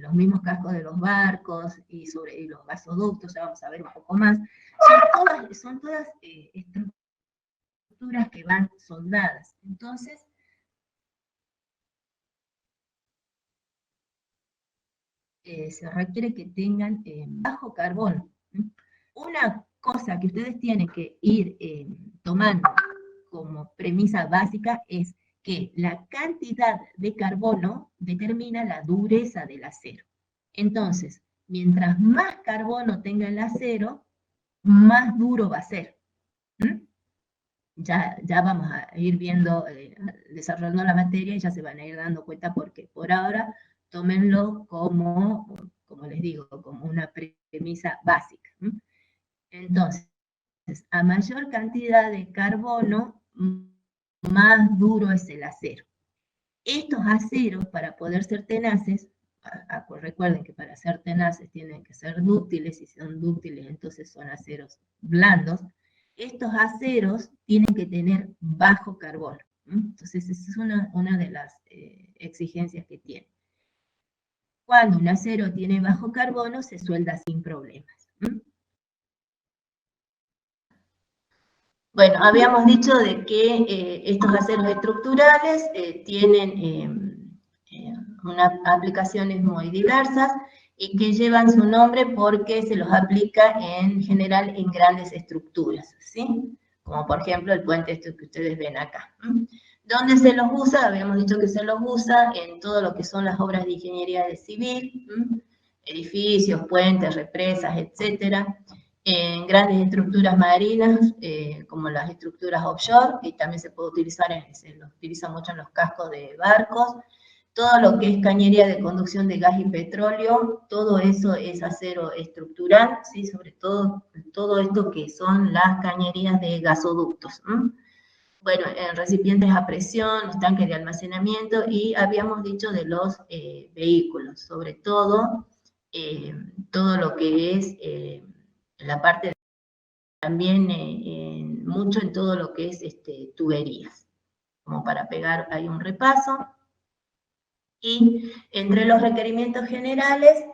los mismos cascos de los barcos y los gasoductos, ya vamos a ver un poco más. Son todas estructuras que van soldadas. Entonces, se requiere que tengan bajo carbono. Una cosa que ustedes tienen que ir tomando como premisa básica es que la cantidad de carbono determina la dureza del acero. Entonces, mientras más carbono tenga el acero, más duro va a ser. Ya vamos a ir viendo, desarrollando la materia y ya se van a ir dando cuenta porque por ahora tómenlo como les digo, como una premisa básica. Entonces, a mayor cantidad de carbono, más duro es el acero. Estos aceros, para poder ser tenaces, recuerden que para ser tenaces tienen que ser dúctiles, y si son dúctiles entonces son aceros blandos. Estos aceros tienen que tener bajo carbono. Entonces, esa es una de las exigencias que tiene. Cuando un acero tiene bajo carbono, se suelda sin problemas. Bueno, habíamos dicho de que estos aceros estructurales tienen unas aplicaciones muy diversas y que llevan su nombre porque se los aplica en general en grandes estructuras, ¿sí? Como por ejemplo el puente este que ustedes ven acá. ¿Dónde se los usa? Habíamos dicho que se los usa en todo lo que son las obras de ingeniería civil, edificios, puentes, represas, etcétera. En grandes estructuras marinas, como las estructuras offshore, que también se puede utilizar, se lo utiliza mucho en los cascos de barcos. Todo lo que es cañería de conducción de gas y petróleo, todo eso es acero estructural, ¿sí? Sobre todo esto que son las cañerías de gasoductos. Bueno, en recipientes a presión, los tanques de almacenamiento, y habíamos dicho de los vehículos, sobre todo todo lo que es la parte de, también mucho en todo lo que es tuberías, como para pegar ahí un repaso. Y entre los requerimientos generales,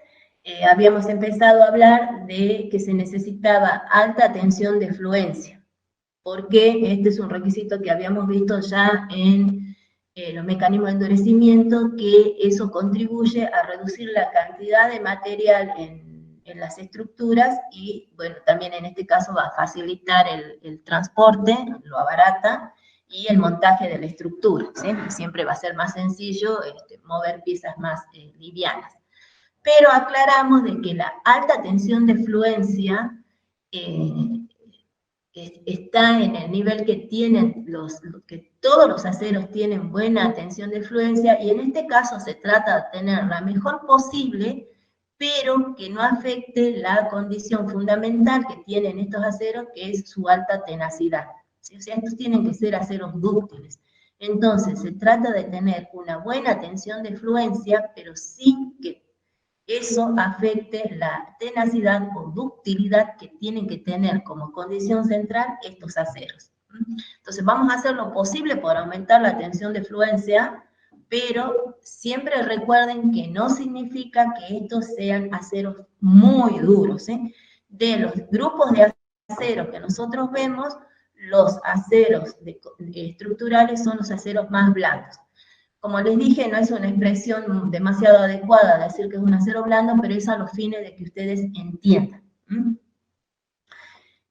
habíamos empezado a hablar de que se necesitaba alta tensión de fluencia, porque este es un requisito que habíamos visto ya en los mecanismos de endurecimiento, que eso contribuye a reducir la cantidad de material en las estructuras y, bueno, también en este caso va a facilitar el transporte, lo abarata, y el montaje de la estructura, ¿sí? Siempre va a ser más sencillo mover piezas más livianas. Pero aclaramos de que la alta tensión de fluencia está en el nivel que tienen que todos los aceros tienen buena tensión de fluencia, y en este caso se trata de tener la mejor posible, pero que no afecte la condición fundamental que tienen estos aceros, que es su alta tenacidad. ¿Sí? O sea, estos tienen que ser aceros dúctiles. Entonces, se trata de tener una buena tensión de fluencia, pero sin que eso afecte la tenacidad o ductilidad que tienen que tener como condición central estos aceros. Entonces vamos a hacer lo posible por aumentar la tensión de fluencia, pero siempre recuerden que no significa que estos sean aceros muy duros. De los grupos de aceros que nosotros vemos, los aceros estructurales son los aceros más blandos. Como les dije, no es una expresión demasiado adecuada decir que es un acero blando, pero es a los fines de que ustedes entiendan.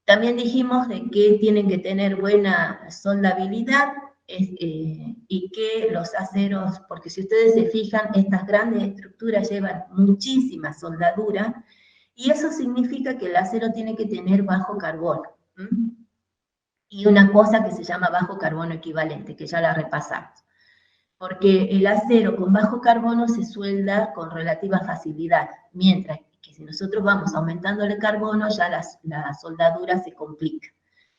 También dijimos de que tienen que tener buena soldabilidad y que los aceros, porque si ustedes se fijan, estas grandes estructuras llevan muchísima soldadura, y eso significa que el acero tiene que tener bajo carbono. Y una cosa que se llama bajo carbono equivalente, que ya la repasamos. Porque el acero con bajo carbono se suelda con relativa facilidad, mientras que si nosotros vamos aumentando el carbono, ya la soldadura se complica.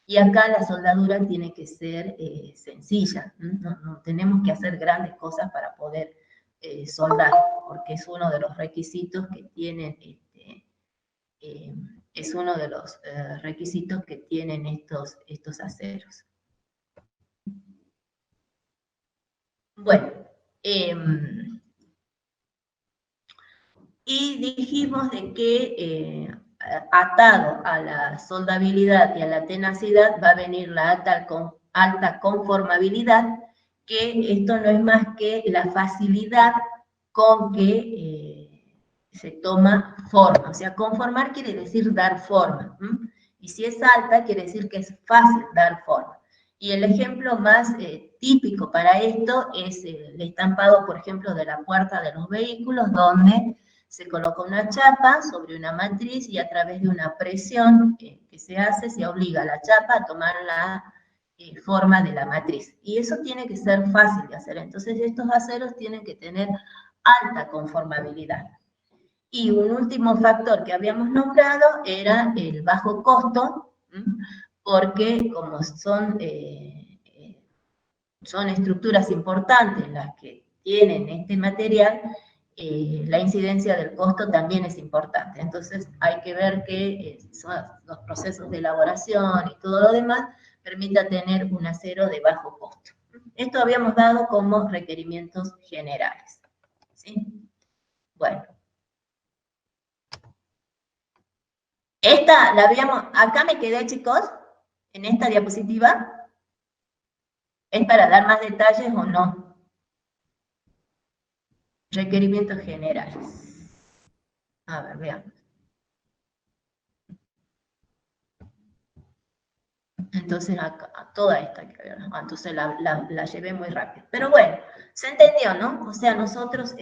Y acá la soldadura tiene que ser sencilla, no tenemos que hacer grandes cosas para poder soldar, porque es uno de los requisitos que tienen, es uno de los requisitos que tienen estos aceros. Bueno, y dijimos de que atado a la soldabilidad y a la tenacidad va a venir la alta conformabilidad, que esto no es más que la facilidad con que se toma forma. O sea, conformar quiere decir dar forma. Y si es alta, quiere decir que es fácil dar forma. Y el ejemplo más típico para esto es el estampado, por ejemplo, de la puerta de los vehículos, donde se coloca una chapa sobre una matriz y a través de una presión que se hace, se obliga a la chapa a tomar la forma de la matriz. Y eso tiene que ser fácil de hacer. Entonces, estos aceros tienen que tener alta conformabilidad. Y un último factor que habíamos nombrado era el bajo costo, porque como son estructuras importantes las que tienen este material, la incidencia del costo también es importante. Entonces hay que ver que los procesos de elaboración y todo lo demás permita tener un acero de bajo costo. Esto habíamos dado como requerimientos generales. ¿Sí? Bueno. Esta la habíamos, acá me quedé, chicos. En esta diapositiva, ¿es para dar más detalles o no? Requerimientos generales. A ver, veamos. Entonces, toda esta que ver, entonces la llevé muy rápido. Pero bueno, se entendió, ¿no? O sea, nosotros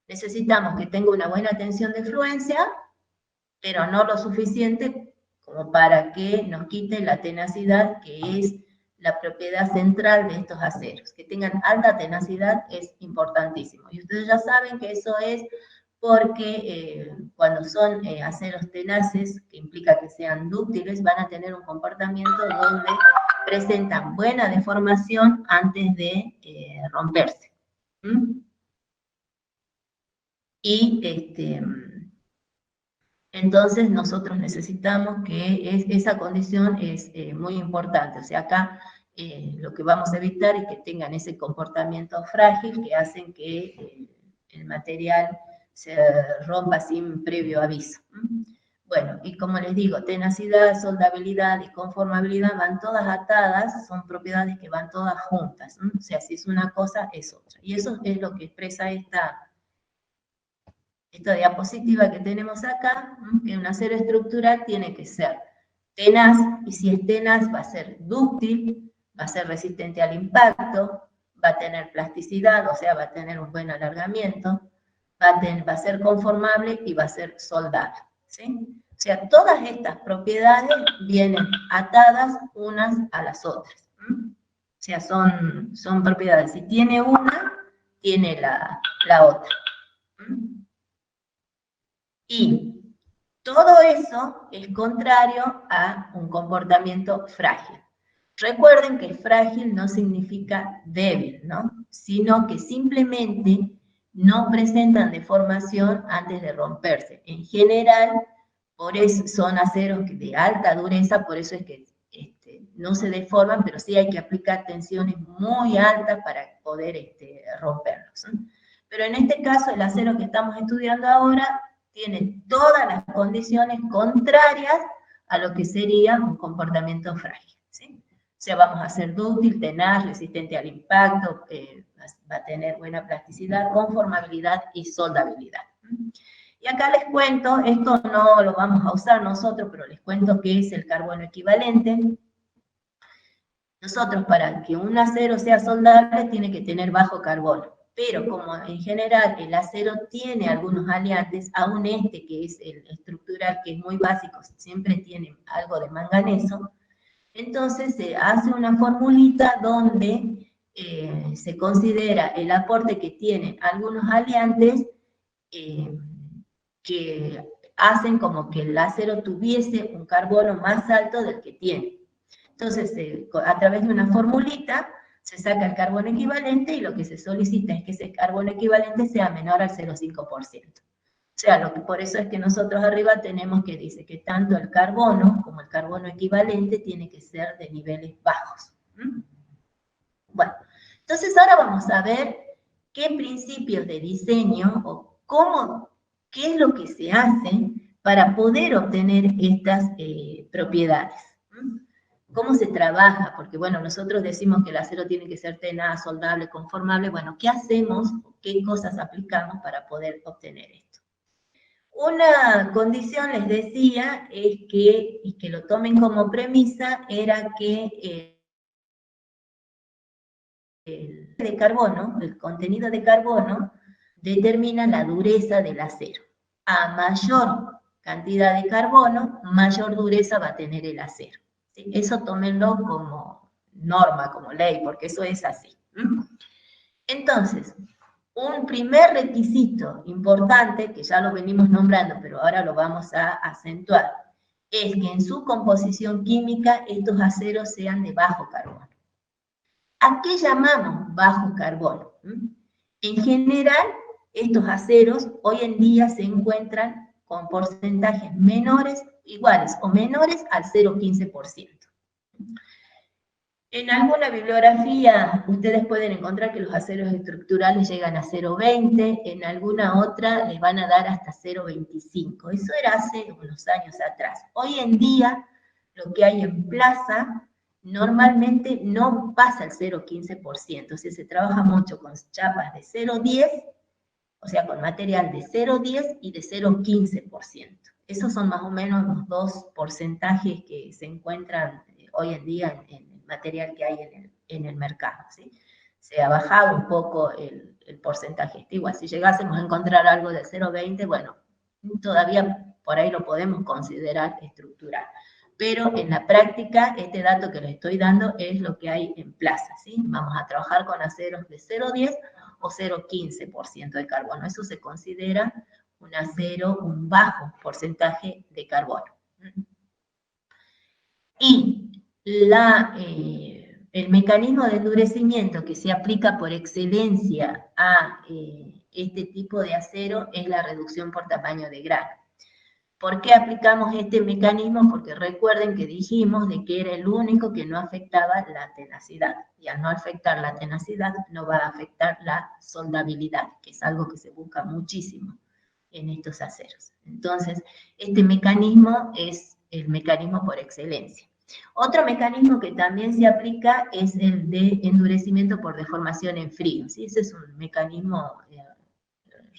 necesitamos que tenga una buena tensión de fluencia, pero no lo suficiente como para que nos quite la tenacidad, que es la propiedad central de estos aceros. Que tengan alta tenacidad es importantísimo. Y ustedes ya saben que eso es porque cuando son aceros tenaces, que implica que sean dúctiles, van a tener un comportamiento donde presentan buena deformación antes de romperse. ¿Mm? Y entonces nosotros necesitamos que esa condición es muy importante. O sea, acá lo que vamos a evitar es que tengan ese comportamiento frágil que hacen que el material se rompa sin previo aviso. Bueno, y como les digo, tenacidad, soldabilidad y conformabilidad van todas atadas, son propiedades que van todas juntas. O sea, si es una cosa, es otra. Y eso es lo que expresa esta diapositiva que tenemos acá, que un acero estructural tiene que ser tenaz, y si es tenaz va a ser dúctil, va a ser resistente al impacto, va a tener plasticidad, o sea, va a tener un buen alargamiento, va a ser conformable y va a ser soldable, ¿sí? O sea, todas estas propiedades vienen atadas unas a las otras. O sea, son propiedades. Si tiene una, tiene la otra. Y todo eso es contrario a un comportamiento frágil. Recuerden que frágil no significa débil, ¿no? Sino que simplemente no presentan deformación antes de romperse. En general, por eso son aceros de alta dureza, por eso es que no se deforman, pero sí hay que aplicar tensiones muy altas para poder romperlos, ¿no? Pero en este caso, el acero que estamos estudiando ahora tiene todas las condiciones contrarias a lo que sería un comportamiento frágil, ¿sí? O sea, vamos a ser dúctil, tenaz, resistente al impacto, va a tener buena plasticidad, conformabilidad y soldabilidad. Y acá les cuento, esto no lo vamos a usar nosotros, pero les cuento qué es el carbono equivalente. Nosotros, para que un acero sea soldable, tiene que tener bajo carbono. Pero como en general el acero tiene algunos aliantes, aún que es el estructural, que es muy básico, siempre tiene algo de manganeso, entonces se hace una formulita donde se considera el aporte que tienen algunos aliantes que hacen como que el acero tuviese un carbono más alto del que tiene. Entonces, a través de una formulita, se saca el carbono equivalente y lo que se solicita es que ese carbono equivalente sea menor al 0,5%. O sea, por eso es que nosotros arriba tenemos que dice que tanto el carbono como el carbono equivalente tiene que ser de niveles bajos. Bueno, entonces ahora vamos a ver qué principios de diseño o qué es lo que se hace para poder obtener estas propiedades. ¿Cómo se trabaja? Porque, bueno, nosotros decimos que el acero tiene que ser tenaz, soldable, conformable. Bueno, ¿qué hacemos? ¿Qué cosas aplicamos para poder obtener esto? Una condición, les decía, es que, y que lo tomen como premisa, era que de carbono, el contenido de carbono, determina la dureza del acero. A mayor cantidad de carbono, mayor dureza va a tener el acero. ¿Sí? Eso tómenlo como norma, como ley, porque eso es así. Entonces, un primer requisito importante, que ya lo venimos nombrando, pero ahora lo vamos a acentuar, es que en su composición química estos aceros sean de bajo carbono. ¿A qué llamamos bajo carbono? En general, estos aceros hoy en día se encuentran con porcentajes menores, iguales o menores al 0,15%. En alguna bibliografía ustedes pueden encontrar que los aceros estructurales llegan a 0,20, en alguna otra les van a dar hasta 0,25. Eso era hace unos años atrás. Hoy en día lo que hay en plaza normalmente no pasa el 0,15%, o sea, se trabaja mucho con chapas de 0,10, o sea, con material de 0,10 y de 0,15%. Esos son más o menos los dos porcentajes que se encuentran hoy en día en el material que hay en el mercado, ¿sí? Se ha bajado un poco el porcentaje. Igual, si llegásemos a encontrar algo de 0,20, bueno, todavía por ahí lo podemos considerar estructural. Pero en la práctica, este dato que les estoy dando es lo que hay en plaza, ¿sí? Vamos a trabajar con aceros de 0,10 o 0,15% de carbono. Eso se considera un acero, un bajo porcentaje de carbono. Y el mecanismo de endurecimiento que se aplica por excelencia a este tipo de acero es la reducción por tamaño de grano. ¿Por qué aplicamos este mecanismo? Porque recuerden que dijimos de que era el único que no afectaba la tenacidad. Y al no afectar la tenacidad, no va a afectar la soldabilidad, que es algo que se busca muchísimo en estos aceros. Entonces, este mecanismo es el mecanismo por excelencia. Otro mecanismo que también se aplica es el de endurecimiento por deformación en frío. ¿Sí? Ese es un mecanismo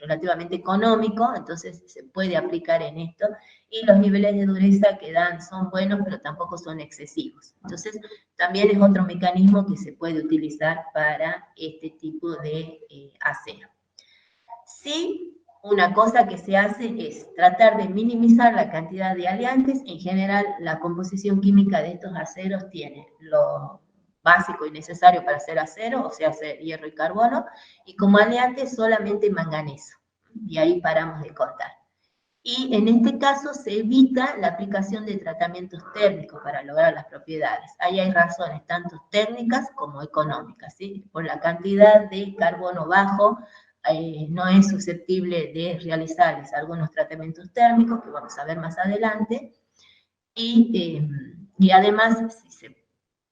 relativamente económico, entonces se puede aplicar en esto, y los niveles de dureza que dan son buenos, pero tampoco son excesivos. Entonces, también es otro mecanismo que se puede utilizar para este tipo de acero. Sí, una cosa que se hace es tratar de minimizar la cantidad de aleantes. En general, la composición química de estos aceros tiene lo básico y necesario para hacer acero, o sea, hacer hierro y carbono, y como aleante solamente manganeso. Y ahí paramos de contar. Y en este caso se evita la aplicación de tratamientos térmicos para lograr las propiedades. Ahí hay razones tanto técnicas como económicas, ¿sí? Por la cantidad de carbono bajo, no es susceptible de realizarles algunos tratamientos térmicos, que vamos a ver más adelante, y además,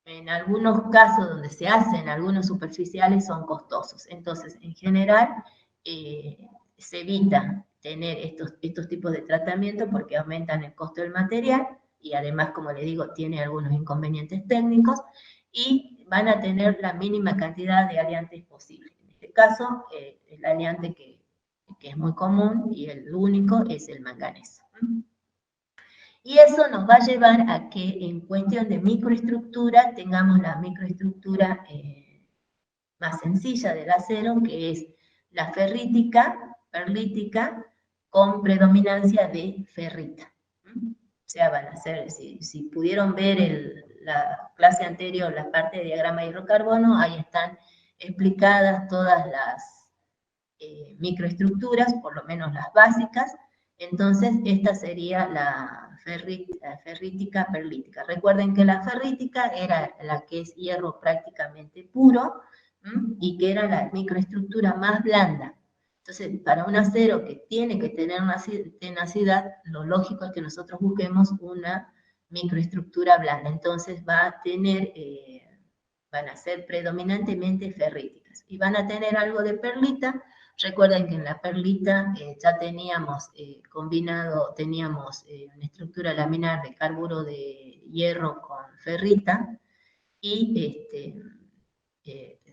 en algunos casos donde se hacen, algunos superficiales son costosos. Entonces, en general, se evita tener estos tipos de tratamiento porque aumentan el costo del material y además, como les digo, tiene algunos inconvenientes técnicos y van a tener la mínima cantidad de aleantes posible. En este caso, el aleante que es muy común y el único es el manganeso. Y eso nos va a llevar a que en cuestión de microestructura tengamos la microestructura más sencilla del acero, que es la perlítica, con predominancia de ferrita. O sea, van a ser, si pudieron ver la clase anterior, la parte de diagrama de hidrocarbono, ahí están explicadas todas las microestructuras, por lo menos las básicas. Entonces, esta sería la ferrítica perlítica. Recuerden que la ferrítica era la que es hierro prácticamente puro, y que era la microestructura más blanda. Entonces, para un acero que tiene que tener una tenacidad, lo lógico es que nosotros busquemos una microestructura blanda. Entonces, van a ser predominantemente ferríticas. Y van a tener algo de perlita. Recuerden que en la perlita ya teníamos teníamos una estructura laminar de carburo de hierro con ferrita, y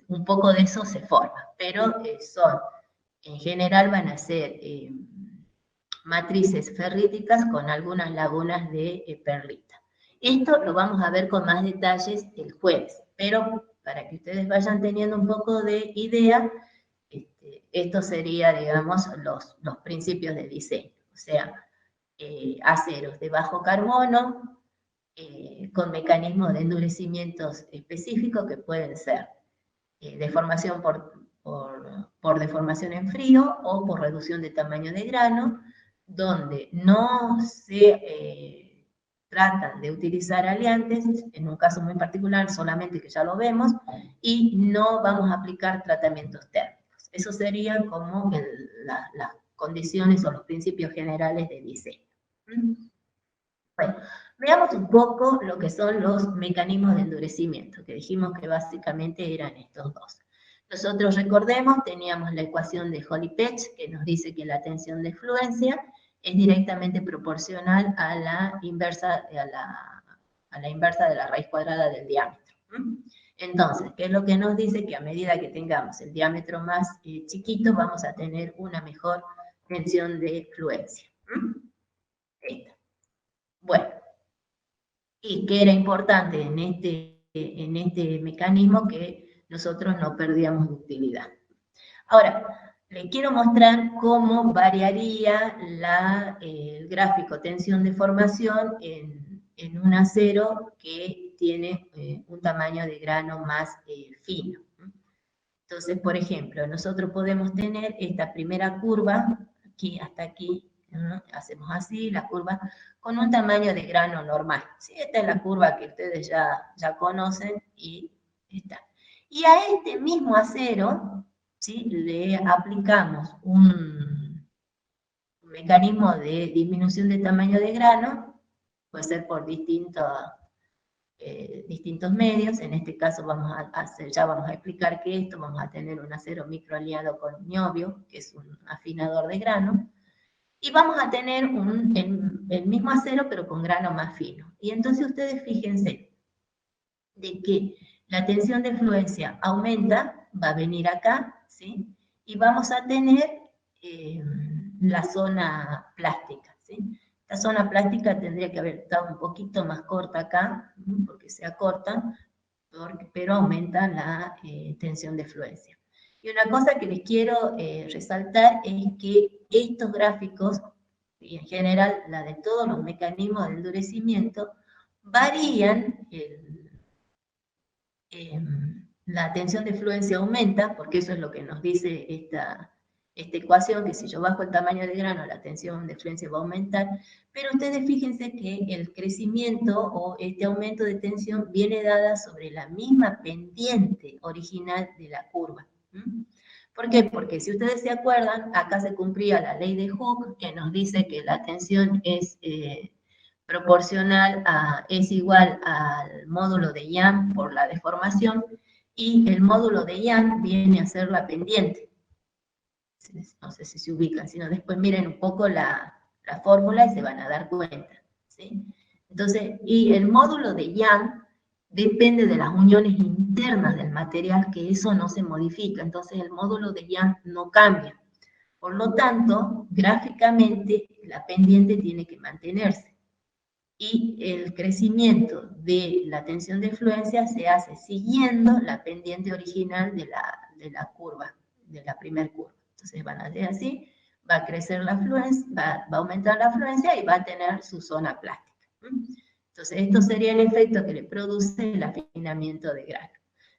un poco de eso se forma, pero en general van a ser matrices ferríticas con algunas lagunas de perlita. Esto lo vamos a ver con más detalles el jueves, pero para que ustedes vayan teniendo un poco de idea, esto sería, digamos, los principios de diseño, o sea, aceros de bajo carbono, con mecanismos de endurecimientos específicos que pueden ser deformación por deformación en frío o por reducción de tamaño de grano, donde no se tratan de utilizar aleantes, en un caso muy particular solamente que ya lo vemos, y no vamos a aplicar tratamientos térmicos. Eso serían como las condiciones o los principios generales de diseño. Bueno, veamos un poco lo que son los mecanismos de endurecimiento, que dijimos que básicamente eran estos dos. Nosotros recordemos, teníamos la ecuación de Holly-Pech, que nos dice que la tensión de fluencia es directamente proporcional a la inversa, a la inversa de la raíz cuadrada del diámetro. Entonces, ¿qué es lo que nos dice? Que a medida que tengamos el diámetro más chiquito, vamos a tener una mejor tensión de fluencia. Esta. Bueno, y que era importante en este mecanismo que nosotros no perdíamos ductilidad. Ahora, les quiero mostrar cómo variaría el gráfico tensión-deformación en un acero que tiene un tamaño de grano más fino. Entonces, por ejemplo, nosotros podemos tener esta primera curva, aquí hasta aquí, ¿no? Hacemos así, la curva con un tamaño de grano normal. ¿Sí? Esta es la curva que ustedes ya conocen y está. Y a este mismo acero, ¿sí? Le aplicamos un mecanismo de disminución de tamaño de grano, puede ser por distintos medios. En este caso ya vamos a explicar que esto vamos a tener un acero microaliado con niobio, que es un afinador de grano, y vamos a tener el mismo acero pero con grano más fino. Y entonces ustedes fíjense de que la tensión de fluencia aumenta, va a venir acá, ¿sí? Y vamos a tener la zona plástica, ¿sí? La zona plástica tendría que haber estado un poquito más corta acá, porque se acorta, pero aumenta la tensión de fluencia. Y una cosa que les quiero resaltar es que estos gráficos, y en general la de todos los mecanismos de endurecimiento, varían, la tensión de fluencia aumenta, porque eso es lo que nos dice esta ecuación, que si yo bajo el tamaño de grano, la tensión de fluencia va a aumentar, pero ustedes fíjense que el crecimiento o este aumento de tensión viene dada sobre la misma pendiente original de la curva. ¿Por qué? Porque si ustedes se acuerdan, acá se cumplía la ley de Hooke, que nos dice que la tensión es es igual al módulo de Young por la deformación, y el módulo de Young viene a ser la pendiente. No sé si se ubican, sino después miren un poco la fórmula y se van a dar cuenta, ¿sí? Entonces, y el módulo de Young depende de las uniones internas del material, que eso no se modifica, entonces el módulo de Young no cambia. Por lo tanto, gráficamente, la pendiente tiene que mantenerse. Y el crecimiento de la tensión de fluencia se hace siguiendo la pendiente original de la curva, de la primera curva. Entonces van a hacer así, va a crecer la fluencia, va a aumentar la fluencia y va a tener su zona plástica. Entonces esto sería el efecto que le produce el afinamiento de grano.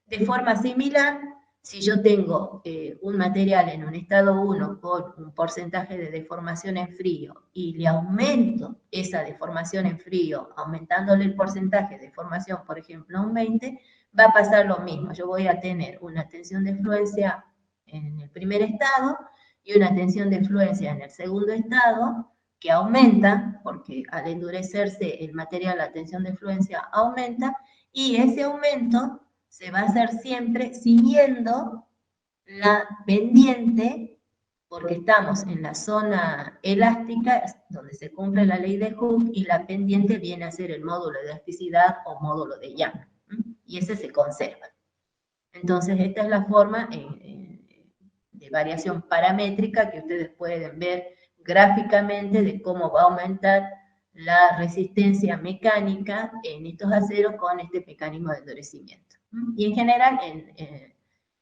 De forma similar, si yo tengo un material en un estado 1 con un porcentaje de deformación en frío y le aumento esa deformación en frío, aumentándole el porcentaje de deformación, por ejemplo, a un 20, va a pasar lo mismo. Yo voy a tener una tensión de fluencia en el primer estado y una tensión de fluencia en el segundo estado, que aumenta, porque al endurecerse el material, la tensión de fluencia aumenta, y ese aumento se va a hacer siempre siguiendo la pendiente, porque estamos en la zona elástica, donde se cumple la ley de Hooke, y la pendiente viene a ser el módulo de elasticidad o módulo de Young, y ese se conserva. Entonces, esta es la forma de variación paramétrica que ustedes pueden ver gráficamente de cómo va a aumentar la resistencia mecánica en estos aceros con este mecanismo de endurecimiento. Y en general,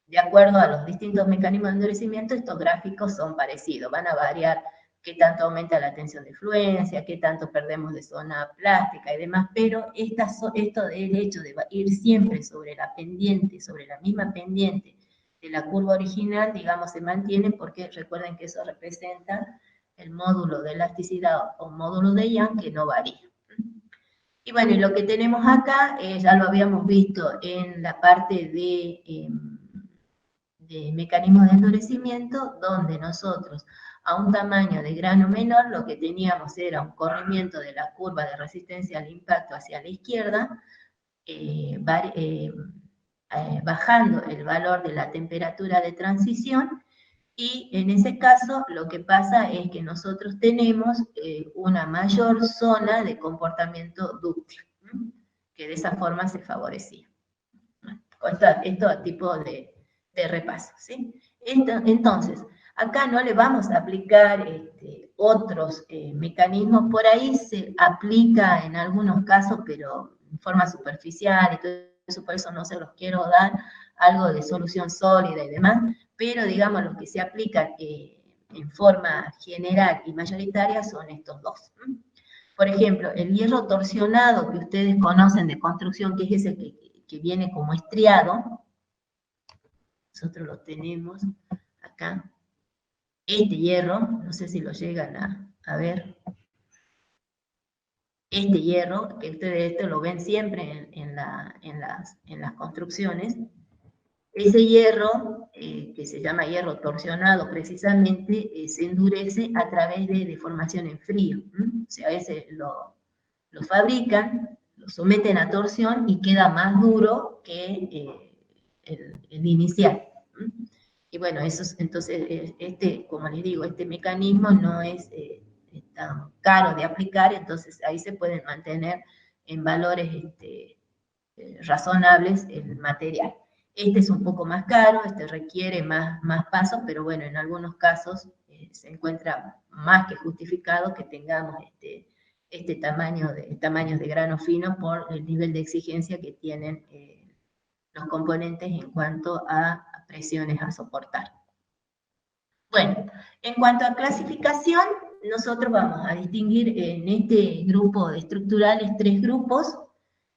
de acuerdo a los distintos mecanismos de endurecimiento, estos gráficos son parecidos, van a variar qué tanto aumenta la tensión de fluencia, qué tanto perdemos de zona plástica y demás, pero esto del hecho de ir siempre sobre la pendiente, sobre la misma pendiente de la curva original, digamos, se mantiene, porque recuerden que eso representa el módulo de elasticidad o módulo de Young, que no varía. Y bueno, y lo que tenemos acá, ya lo habíamos visto en la parte de mecanismos de endurecimiento, donde nosotros a un tamaño de grano menor lo que teníamos era un corrimiento de la curva de resistencia al impacto hacia la izquierda, bajando el valor de la temperatura de transición, y en ese caso lo que pasa es que nosotros tenemos una mayor zona de comportamiento dúctil. que de esa forma se favorecía. Esto tipo de repaso, ¿sí? Entonces, acá no le vamos a aplicar otros mecanismos, por ahí se aplica en algunos casos, pero en forma superficial, y todo eso, por eso no se los quiero dar, algo de solución sólida y demás, pero digamos los que se aplican en forma general y mayoritaria son estos dos. Por ejemplo, el hierro torsionado que ustedes conocen de construcción, que es ese que viene como estriado, nosotros lo tenemos acá. Este hierro, no sé si lo llegan a ver, este hierro, que ustedes esto lo ven siempre en las construcciones, ese hierro, que se llama hierro torsionado precisamente, se endurece a través de deformación en frío. O sea, ese lo fabrican, lo someten a torsión y queda más duro que el inicial. Y bueno, entonces, como les digo, este mecanismo no es tan caro de aplicar, entonces ahí se pueden mantener en valores razonables el material. Este es un poco más caro, este requiere más pasos, pero bueno, en algunos casos se encuentra más que justificado que tengamos tamaños de grano fino por el nivel de exigencia que tienen los componentes en cuanto a presiones a soportar. Bueno, en cuanto a clasificación, nosotros vamos a distinguir en este grupo de estructurales 3 grupos.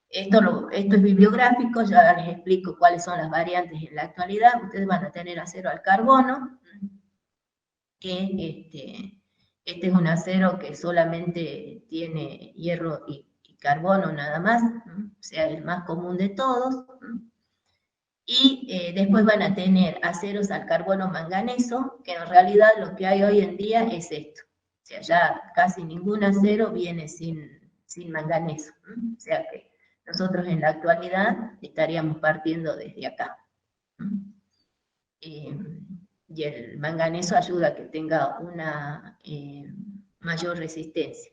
Esto es bibliográfico, ya les explico cuáles son las variantes en la actualidad. Ustedes van a tener acero al carbono, que este es un acero que solamente tiene hierro y carbono nada más, o sea, el más común de todos. Y después van a tener aceros al carbono manganeso, que en realidad lo que hay hoy en día es esto. O sea, ya casi ningún acero viene sin manganeso. O sea que nosotros en la actualidad estaríamos partiendo desde acá. Y el manganeso ayuda a que tenga una mayor resistencia.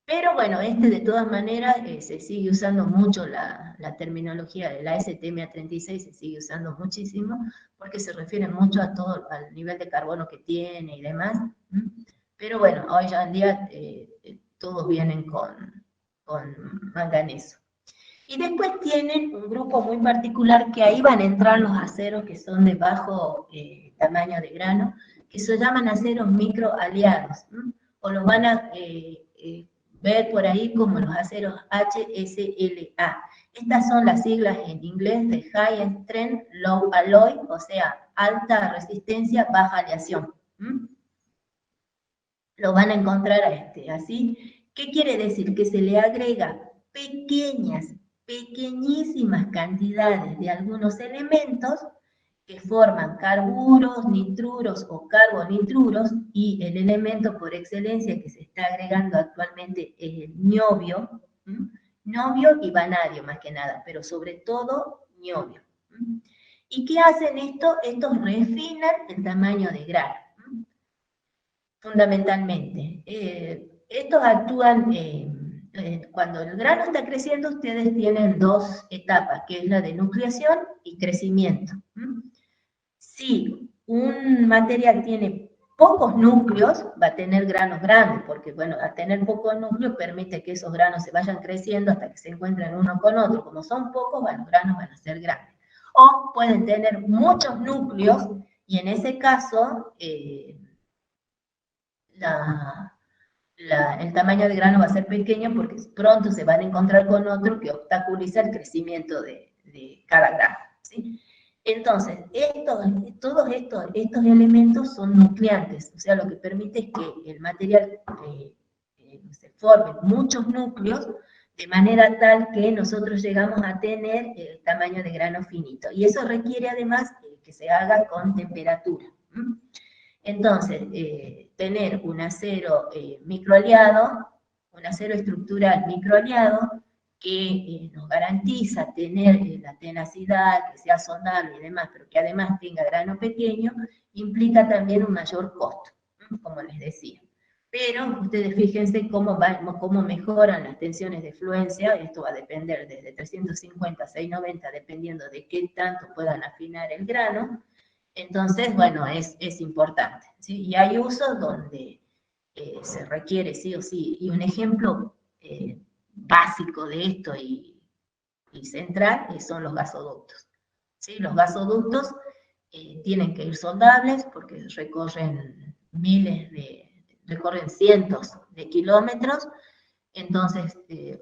Pero bueno, de todas maneras se sigue usando mucho la terminología de la STM-36, se sigue usando muchísimo, porque se refiere mucho a todo, al nivel de carbono que tiene y demás. Pero bueno, hoy ya en día todos vienen con manganeso. Y después tienen un grupo muy particular que ahí van a entrar los aceros que son de bajo tamaño de grano, que se llaman aceros microaliados, o los van a ver por ahí como los aceros HSLA. Estas son las siglas en inglés de High Strength Low Alloy, o sea, alta resistencia, baja aleación. Lo van a encontrar así. ¿Qué quiere decir? Que se le agrega pequeñísimas cantidades de algunos elementos que forman carburos, nitruros o carbonitruros, y el elemento por excelencia que se está agregando actualmente es el niobio, niobio y vanadio más que nada, pero sobre todo niobio. ¿Y qué hacen esto? Estos refinan el tamaño de grano, fundamentalmente. Estos actúan cuando el grano está creciendo. Ustedes tienen 2 etapas, que es la de nucleación y crecimiento. Si un material tiene pocos núcleos, va a tener granos grandes, porque bueno, al tener pocos núcleos permite que esos granos se vayan creciendo hasta que se encuentren uno con otro. Como son pocos, bueno, los granos van a ser grandes. O pueden tener muchos núcleos, y en ese caso el tamaño de grano va a ser pequeño, porque pronto se van a encontrar con otro que obstaculiza el crecimiento de cada grano, ¿sí? Entonces, todos estos elementos son nucleantes, o sea, lo que permite es que el material se formen muchos núcleos, de manera tal que nosotros llegamos a tener el tamaño de grano finito. Y eso requiere además que se haga con temperatura. Entonces, tener un acero microaliado, un acero estructural microaliado, que nos garantiza tener la tenacidad, que sea sondable y demás, pero que además tenga grano pequeño, implica también un mayor costo, como les decía. Pero ustedes fíjense cómo mejoran las tensiones de fluencia. Esto va a depender desde 350 a 690, dependiendo de qué tanto puedan afinar el grano. Entonces, bueno, es importante, ¿sí? Y hay usos donde se requiere sí o sí. Y un ejemplo básico de esto y central son los gasoductos, ¿sí? Los gasoductos tienen que ir soldables porque recorren cientos de kilómetros. Entonces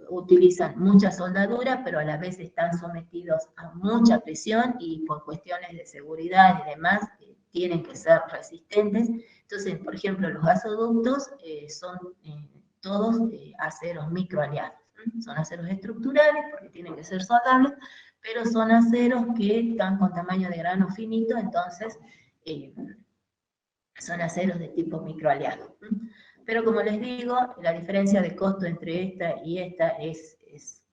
utilizan mucha soldadura, pero a la vez están sometidos a mucha presión y por cuestiones de seguridad y demás tienen que ser resistentes. Entonces, por ejemplo, los gasoductos son todos aceros microaliados. Son aceros estructurales porque tienen que ser soldables, pero son aceros que están con tamaño de grano finito, entonces son aceros de tipo microaliado. Pero como les digo, la diferencia de costo entre esta y esta es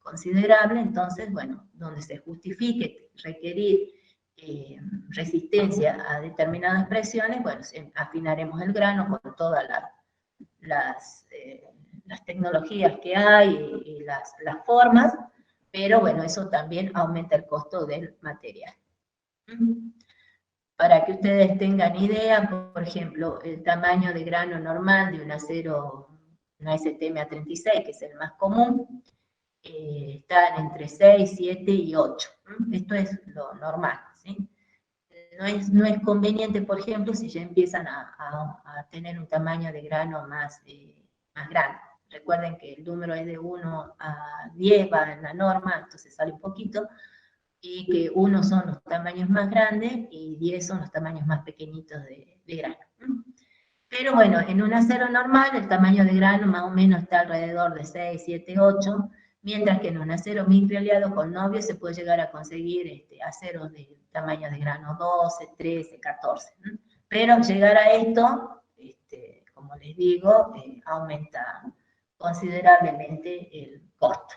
considerable. Entonces, bueno, donde se justifique requerir resistencia a determinadas presiones, bueno, afinaremos el grano con todas las tecnologías que hay y las formas, pero bueno, eso también aumenta el costo del material. Para que ustedes tengan idea, por ejemplo, el tamaño de grano normal de un acero, una STM-A36, que es el más común, están entre 6, 7 y 8. Esto es lo normal, ¿sí? No es conveniente, por ejemplo, si ya empiezan a tener un tamaño de grano más grande. Recuerden que el número es de 1 a 10, va en la norma, entonces sale un poquito, y que 1 son los tamaños más grandes y 10 son los tamaños más pequeñitos de grano. Pero bueno, en un acero normal el tamaño de grano más o menos está alrededor de 6, 7, 8, mientras que en un acero microaliado con novio se puede llegar a conseguir aceros de tamaño de grano 12, 13, 14. Pero llegar a esto, como les digo, aumenta considerablemente el costo.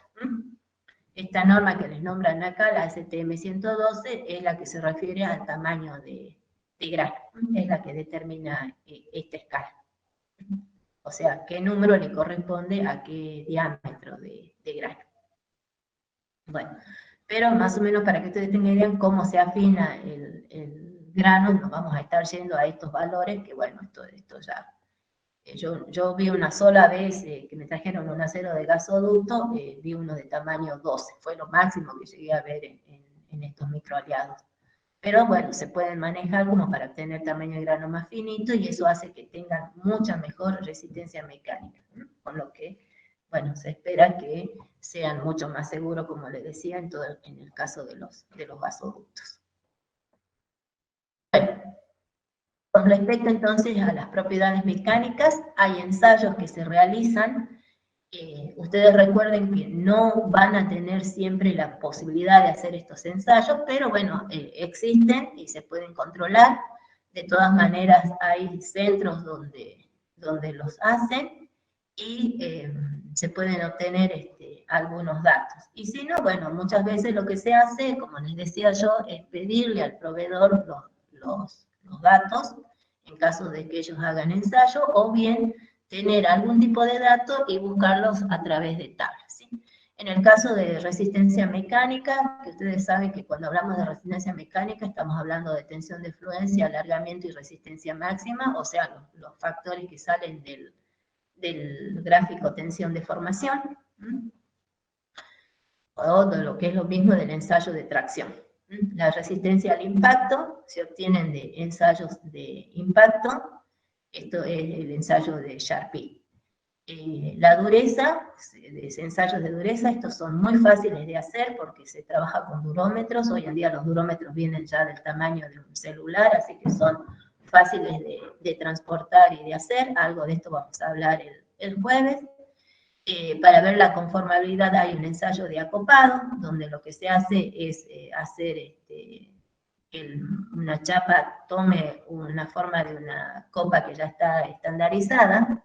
Esta norma que les nombran acá, la STM 112, es la que se refiere al tamaño de grano, es la que determina esta escala. O sea, qué número le corresponde a qué diámetro de grano. Bueno, pero más o menos para que ustedes tengan idea cómo se afina el grano, nos vamos a estar yendo a estos valores, que bueno, esto ya... Yo vi una sola vez que me trajeron un acero de gasoducto, vi uno de tamaño 12, fue lo máximo que llegué a ver en estos microaliados. Pero bueno, se pueden manejar como para obtener tamaño de grano más finito y eso hace que tengan mucha mejor resistencia mecánica, ¿no? Con lo que, bueno, se espera que sean mucho más seguros, como les decía, en el caso de los gasoductos. Bueno, con respecto entonces a las propiedades mecánicas, hay ensayos que se realizan. Ustedes recuerden que no van a tener siempre la posibilidad de hacer estos ensayos, pero bueno, existen y se pueden controlar. De todas maneras, hay centros donde los hacen y se pueden obtener algunos datos. Y si no, bueno, muchas veces lo que se hace, como les decía yo, es pedirle al proveedor los datos en caso de que ellos hagan ensayo, o bien tener algún tipo de dato y buscarlos a través de tablas, ¿sí? En el caso de resistencia mecánica, que ustedes saben que cuando hablamos de resistencia mecánica estamos hablando de tensión de fluencia, alargamiento y resistencia máxima, o sea, los factores que salen del gráfico tensión-deformación, o de lo que es lo mismo del ensayo de tracción. La resistencia al impacto se obtienen de ensayos de impacto. Esto es el ensayo de Charpy. La dureza, ensayos de dureza, estos son muy fáciles de hacer porque se trabaja con durómetros. Hoy en día los durómetros vienen ya del tamaño de un celular, así que son fáciles de transportar y de hacer. Algo de esto vamos a hablar el jueves. Para ver la conformabilidad hay un ensayo de acopado, donde lo que se hace es hacer que una chapa tome una forma de una copa que ya está estandarizada.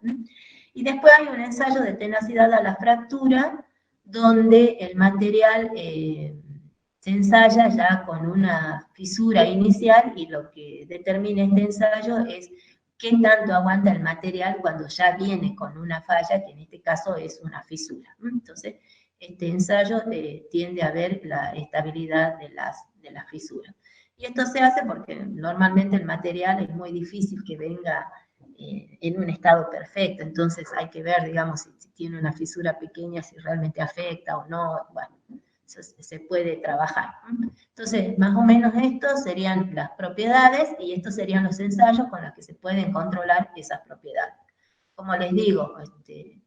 Y después hay un ensayo de tenacidad a la fractura, donde el material se ensaya ya con una fisura inicial y lo que determina este ensayo es qué tanto aguanta el material cuando ya viene con una falla, que en este caso es una fisura. Entonces, este ensayo tiende a ver la estabilidad de las fisuras. Y esto se hace porque normalmente el material es muy difícil que venga en un estado perfecto, entonces hay que ver, digamos, si tiene una fisura pequeña, si realmente afecta o no, bueno, eso se puede trabajar. Entonces, más o menos estos serían las propiedades y estos serían los ensayos con los que se pueden controlar esas propiedades. Como les digo, si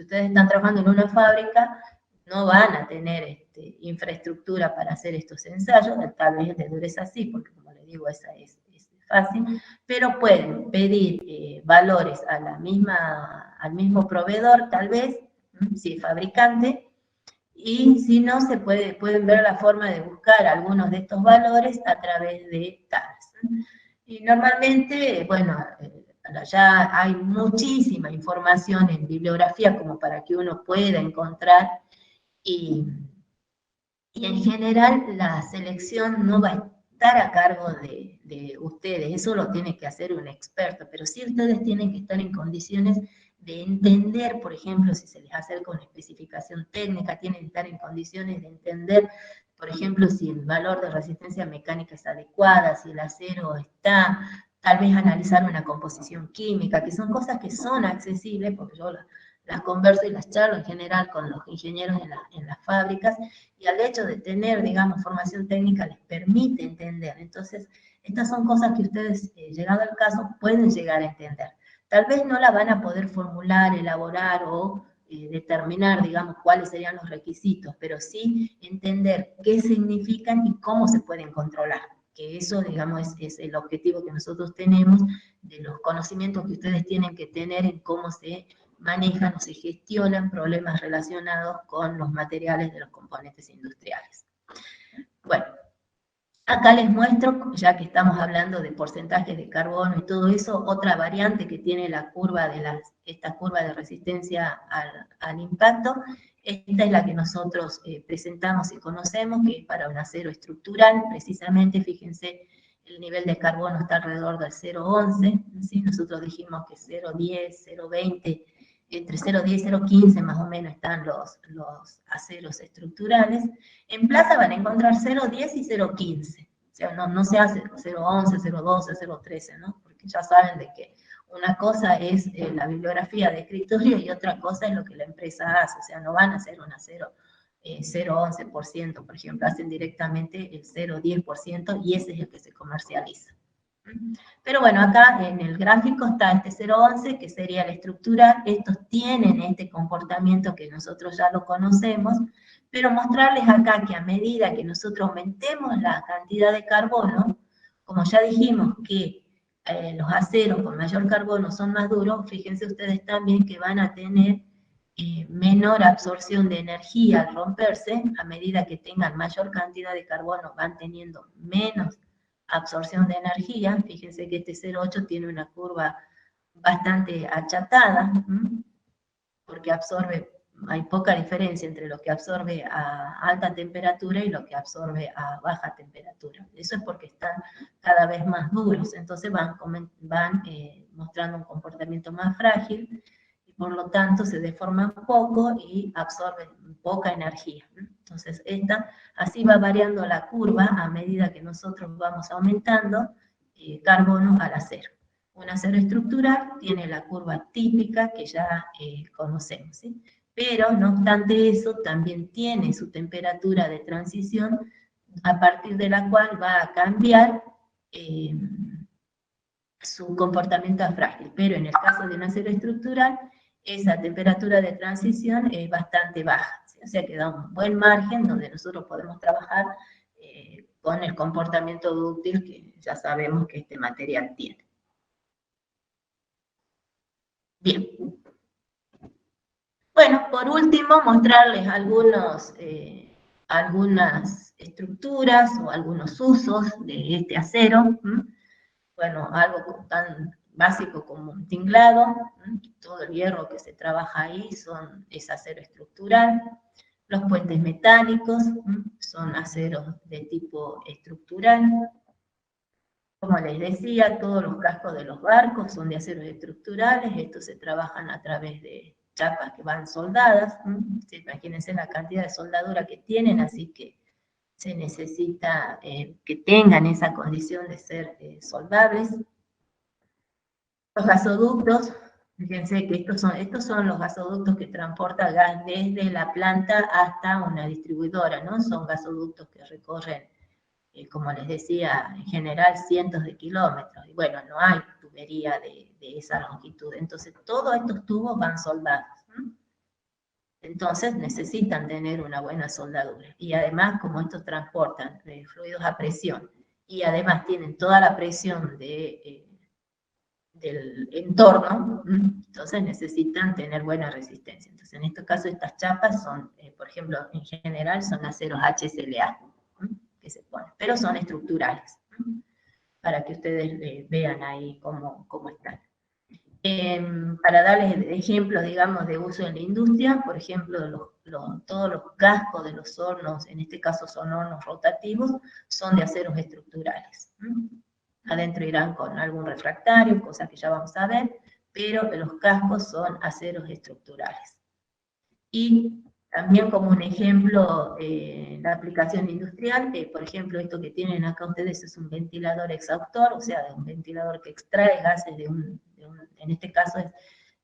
ustedes están trabajando en una fábrica, no van a tener infraestructura para hacer estos ensayos, tal vez de dureza sí, porque como les digo, esa es fácil, pero pueden pedir valores a al mismo proveedor, tal vez, si es fabricante, y si no, pueden ver la forma de buscar algunos de estos valores a través de tablas. Y normalmente, bueno, ya hay muchísima información en bibliografía como para que uno pueda encontrar y en general la selección no va a estar a cargo de ustedes, eso lo tiene que hacer un experto, pero sí ustedes tienen que estar en condiciones de entender, por ejemplo, si se les acerca una especificación técnica, tienen que estar en condiciones de entender, por ejemplo, si el valor de resistencia mecánica es adecuada, si el acero está, tal vez analizar una composición química, que son cosas que son accesibles, porque yo las converso y las charlo en general con los ingenieros en las fábricas, y al hecho de tener, digamos, formación técnica les permite entender. Entonces, estas son cosas que ustedes, llegado al caso, pueden llegar a entender. Tal vez no la van a poder formular, elaborar o determinar, digamos, cuáles serían los requisitos, pero sí entender qué significan y cómo se pueden controlar. Que eso, digamos, es el objetivo que nosotros tenemos, de los conocimientos que ustedes tienen que tener en cómo se manejan o se gestionan problemas relacionados con los materiales de los componentes industriales. Bueno, acá les muestro, ya que estamos hablando de porcentajes de carbono y todo eso, otra variante que tiene la curva esta curva de resistencia al impacto. Esta es la que nosotros presentamos y conocemos, que es para un acero estructural, precisamente, fíjense, el nivel de carbono está alrededor del 0,11, ¿sí? Nosotros dijimos que 0,10, 0,20, entre 0,10 y 0,15 más o menos están los aceros estructurales. En plaza van a encontrar 0,10 y 0,15. O sea, no se hace 0,11, 0,12, 0,13, ¿no? Porque ya saben de que una cosa es la bibliografía de escritorio y otra cosa es lo que la empresa hace. O sea, no van a hacer un acero 0,11%, por ejemplo, hacen directamente el 0,10% y ese es el que se comercializa. Pero bueno, acá en el gráfico está este 0,11, que sería el estructural. Estos tienen este comportamiento que nosotros ya lo conocemos, pero mostrarles acá que a medida que nosotros aumentemos la cantidad de carbono, como ya dijimos que los aceros con mayor carbono son más duros, fíjense ustedes también que van a tener menor absorción de energía al romperse. A medida que tengan mayor cantidad de carbono van teniendo menos absorción de energía. Fíjense que este 0,8 tiene una curva bastante achatada, porque hay poca diferencia entre lo que absorbe a alta temperatura y lo que absorbe a baja temperatura. Eso es porque están cada vez más duros, entonces van mostrando un comportamiento más frágil, y por lo tanto se deforman poco y absorben poca energía. Entonces así va variando la curva a medida que nosotros vamos aumentando carbono al acero. Un acero estructural tiene la curva típica que ya conocemos, ¿sí? Pero no obstante eso, también tiene su temperatura de transición a partir de la cual va a cambiar su comportamiento frágil. Pero en el caso de un acero estructural, esa temperatura de transición es bastante baja, ¿sí? O sea que da un buen margen donde nosotros podemos trabajar con el comportamiento dúctil que ya sabemos que este material tiene. Bien. Bueno, por último, mostrarles algunas estructuras o algunos usos de este acero. Bueno, algo tan básico como un tinglado. Todo el hierro que se trabaja ahí es acero estructural. Los puentes metálicos son aceros de tipo estructural. Como les decía, todos los cascos de los barcos son de aceros estructurales, estos se trabajan a través de chapas que van soldadas, imagínense la cantidad de soldadura que tienen, así que se necesita que tengan esa condición de ser soldables. Los gasoductos, fíjense que estos son los gasoductos que transportan gas desde la planta hasta una distribuidora, ¿no? Son gasoductos que recorren, como les decía, en general cientos de kilómetros. Y bueno, no hay tubería de esa longitud. Entonces, todos estos tubos van soldados. Entonces, necesitan tener una buena soldadura. Y además, como estos transportan fluidos a presión, y además tienen toda la presión del entorno, entonces necesitan tener buena resistencia. Entonces, en este caso, estas chapas son, por ejemplo, en general son aceros HSLA, que se ponen, pero son estructurales, para que ustedes vean ahí cómo están. Para darles ejemplos, digamos, de uso en la industria, por ejemplo, todos los cascos de los hornos, en este caso son hornos rotativos, son de aceros estructurales. Adentro irán con algún refractario, cosas que ya vamos a ver, pero los cascos son aceros estructurales. Y también como un ejemplo, la aplicación industrial, por ejemplo, esto que tienen acá ustedes es un ventilador exhaustor, o sea, un ventilador que extrae gases en este caso es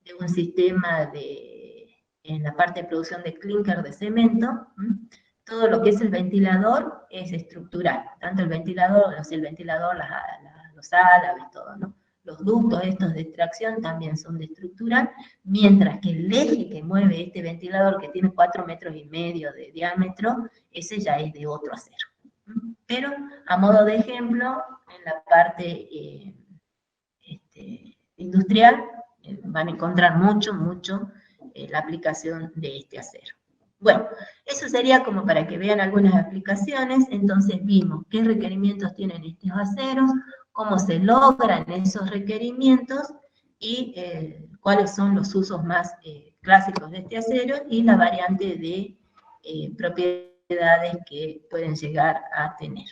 de un sistema en la parte de producción de clinker de cemento. Todo lo que es el ventilador es estructural, tanto el ventilador, los álabes, todo, ¿no? Los ductos estos de extracción también son de estructural, mientras que el eje que mueve este ventilador, que tiene 4,5 metros de diámetro, ese ya es de otro acero. Pero, a modo de ejemplo, en la parte industrial, van a encontrar mucho la aplicación de este acero. Bueno, eso sería como para que vean algunas aplicaciones. Entonces vimos qué requerimientos tienen estos aceros, cómo se logran esos requerimientos y cuáles son los usos más clásicos de este acero y la variante de propiedades que pueden llegar a tener.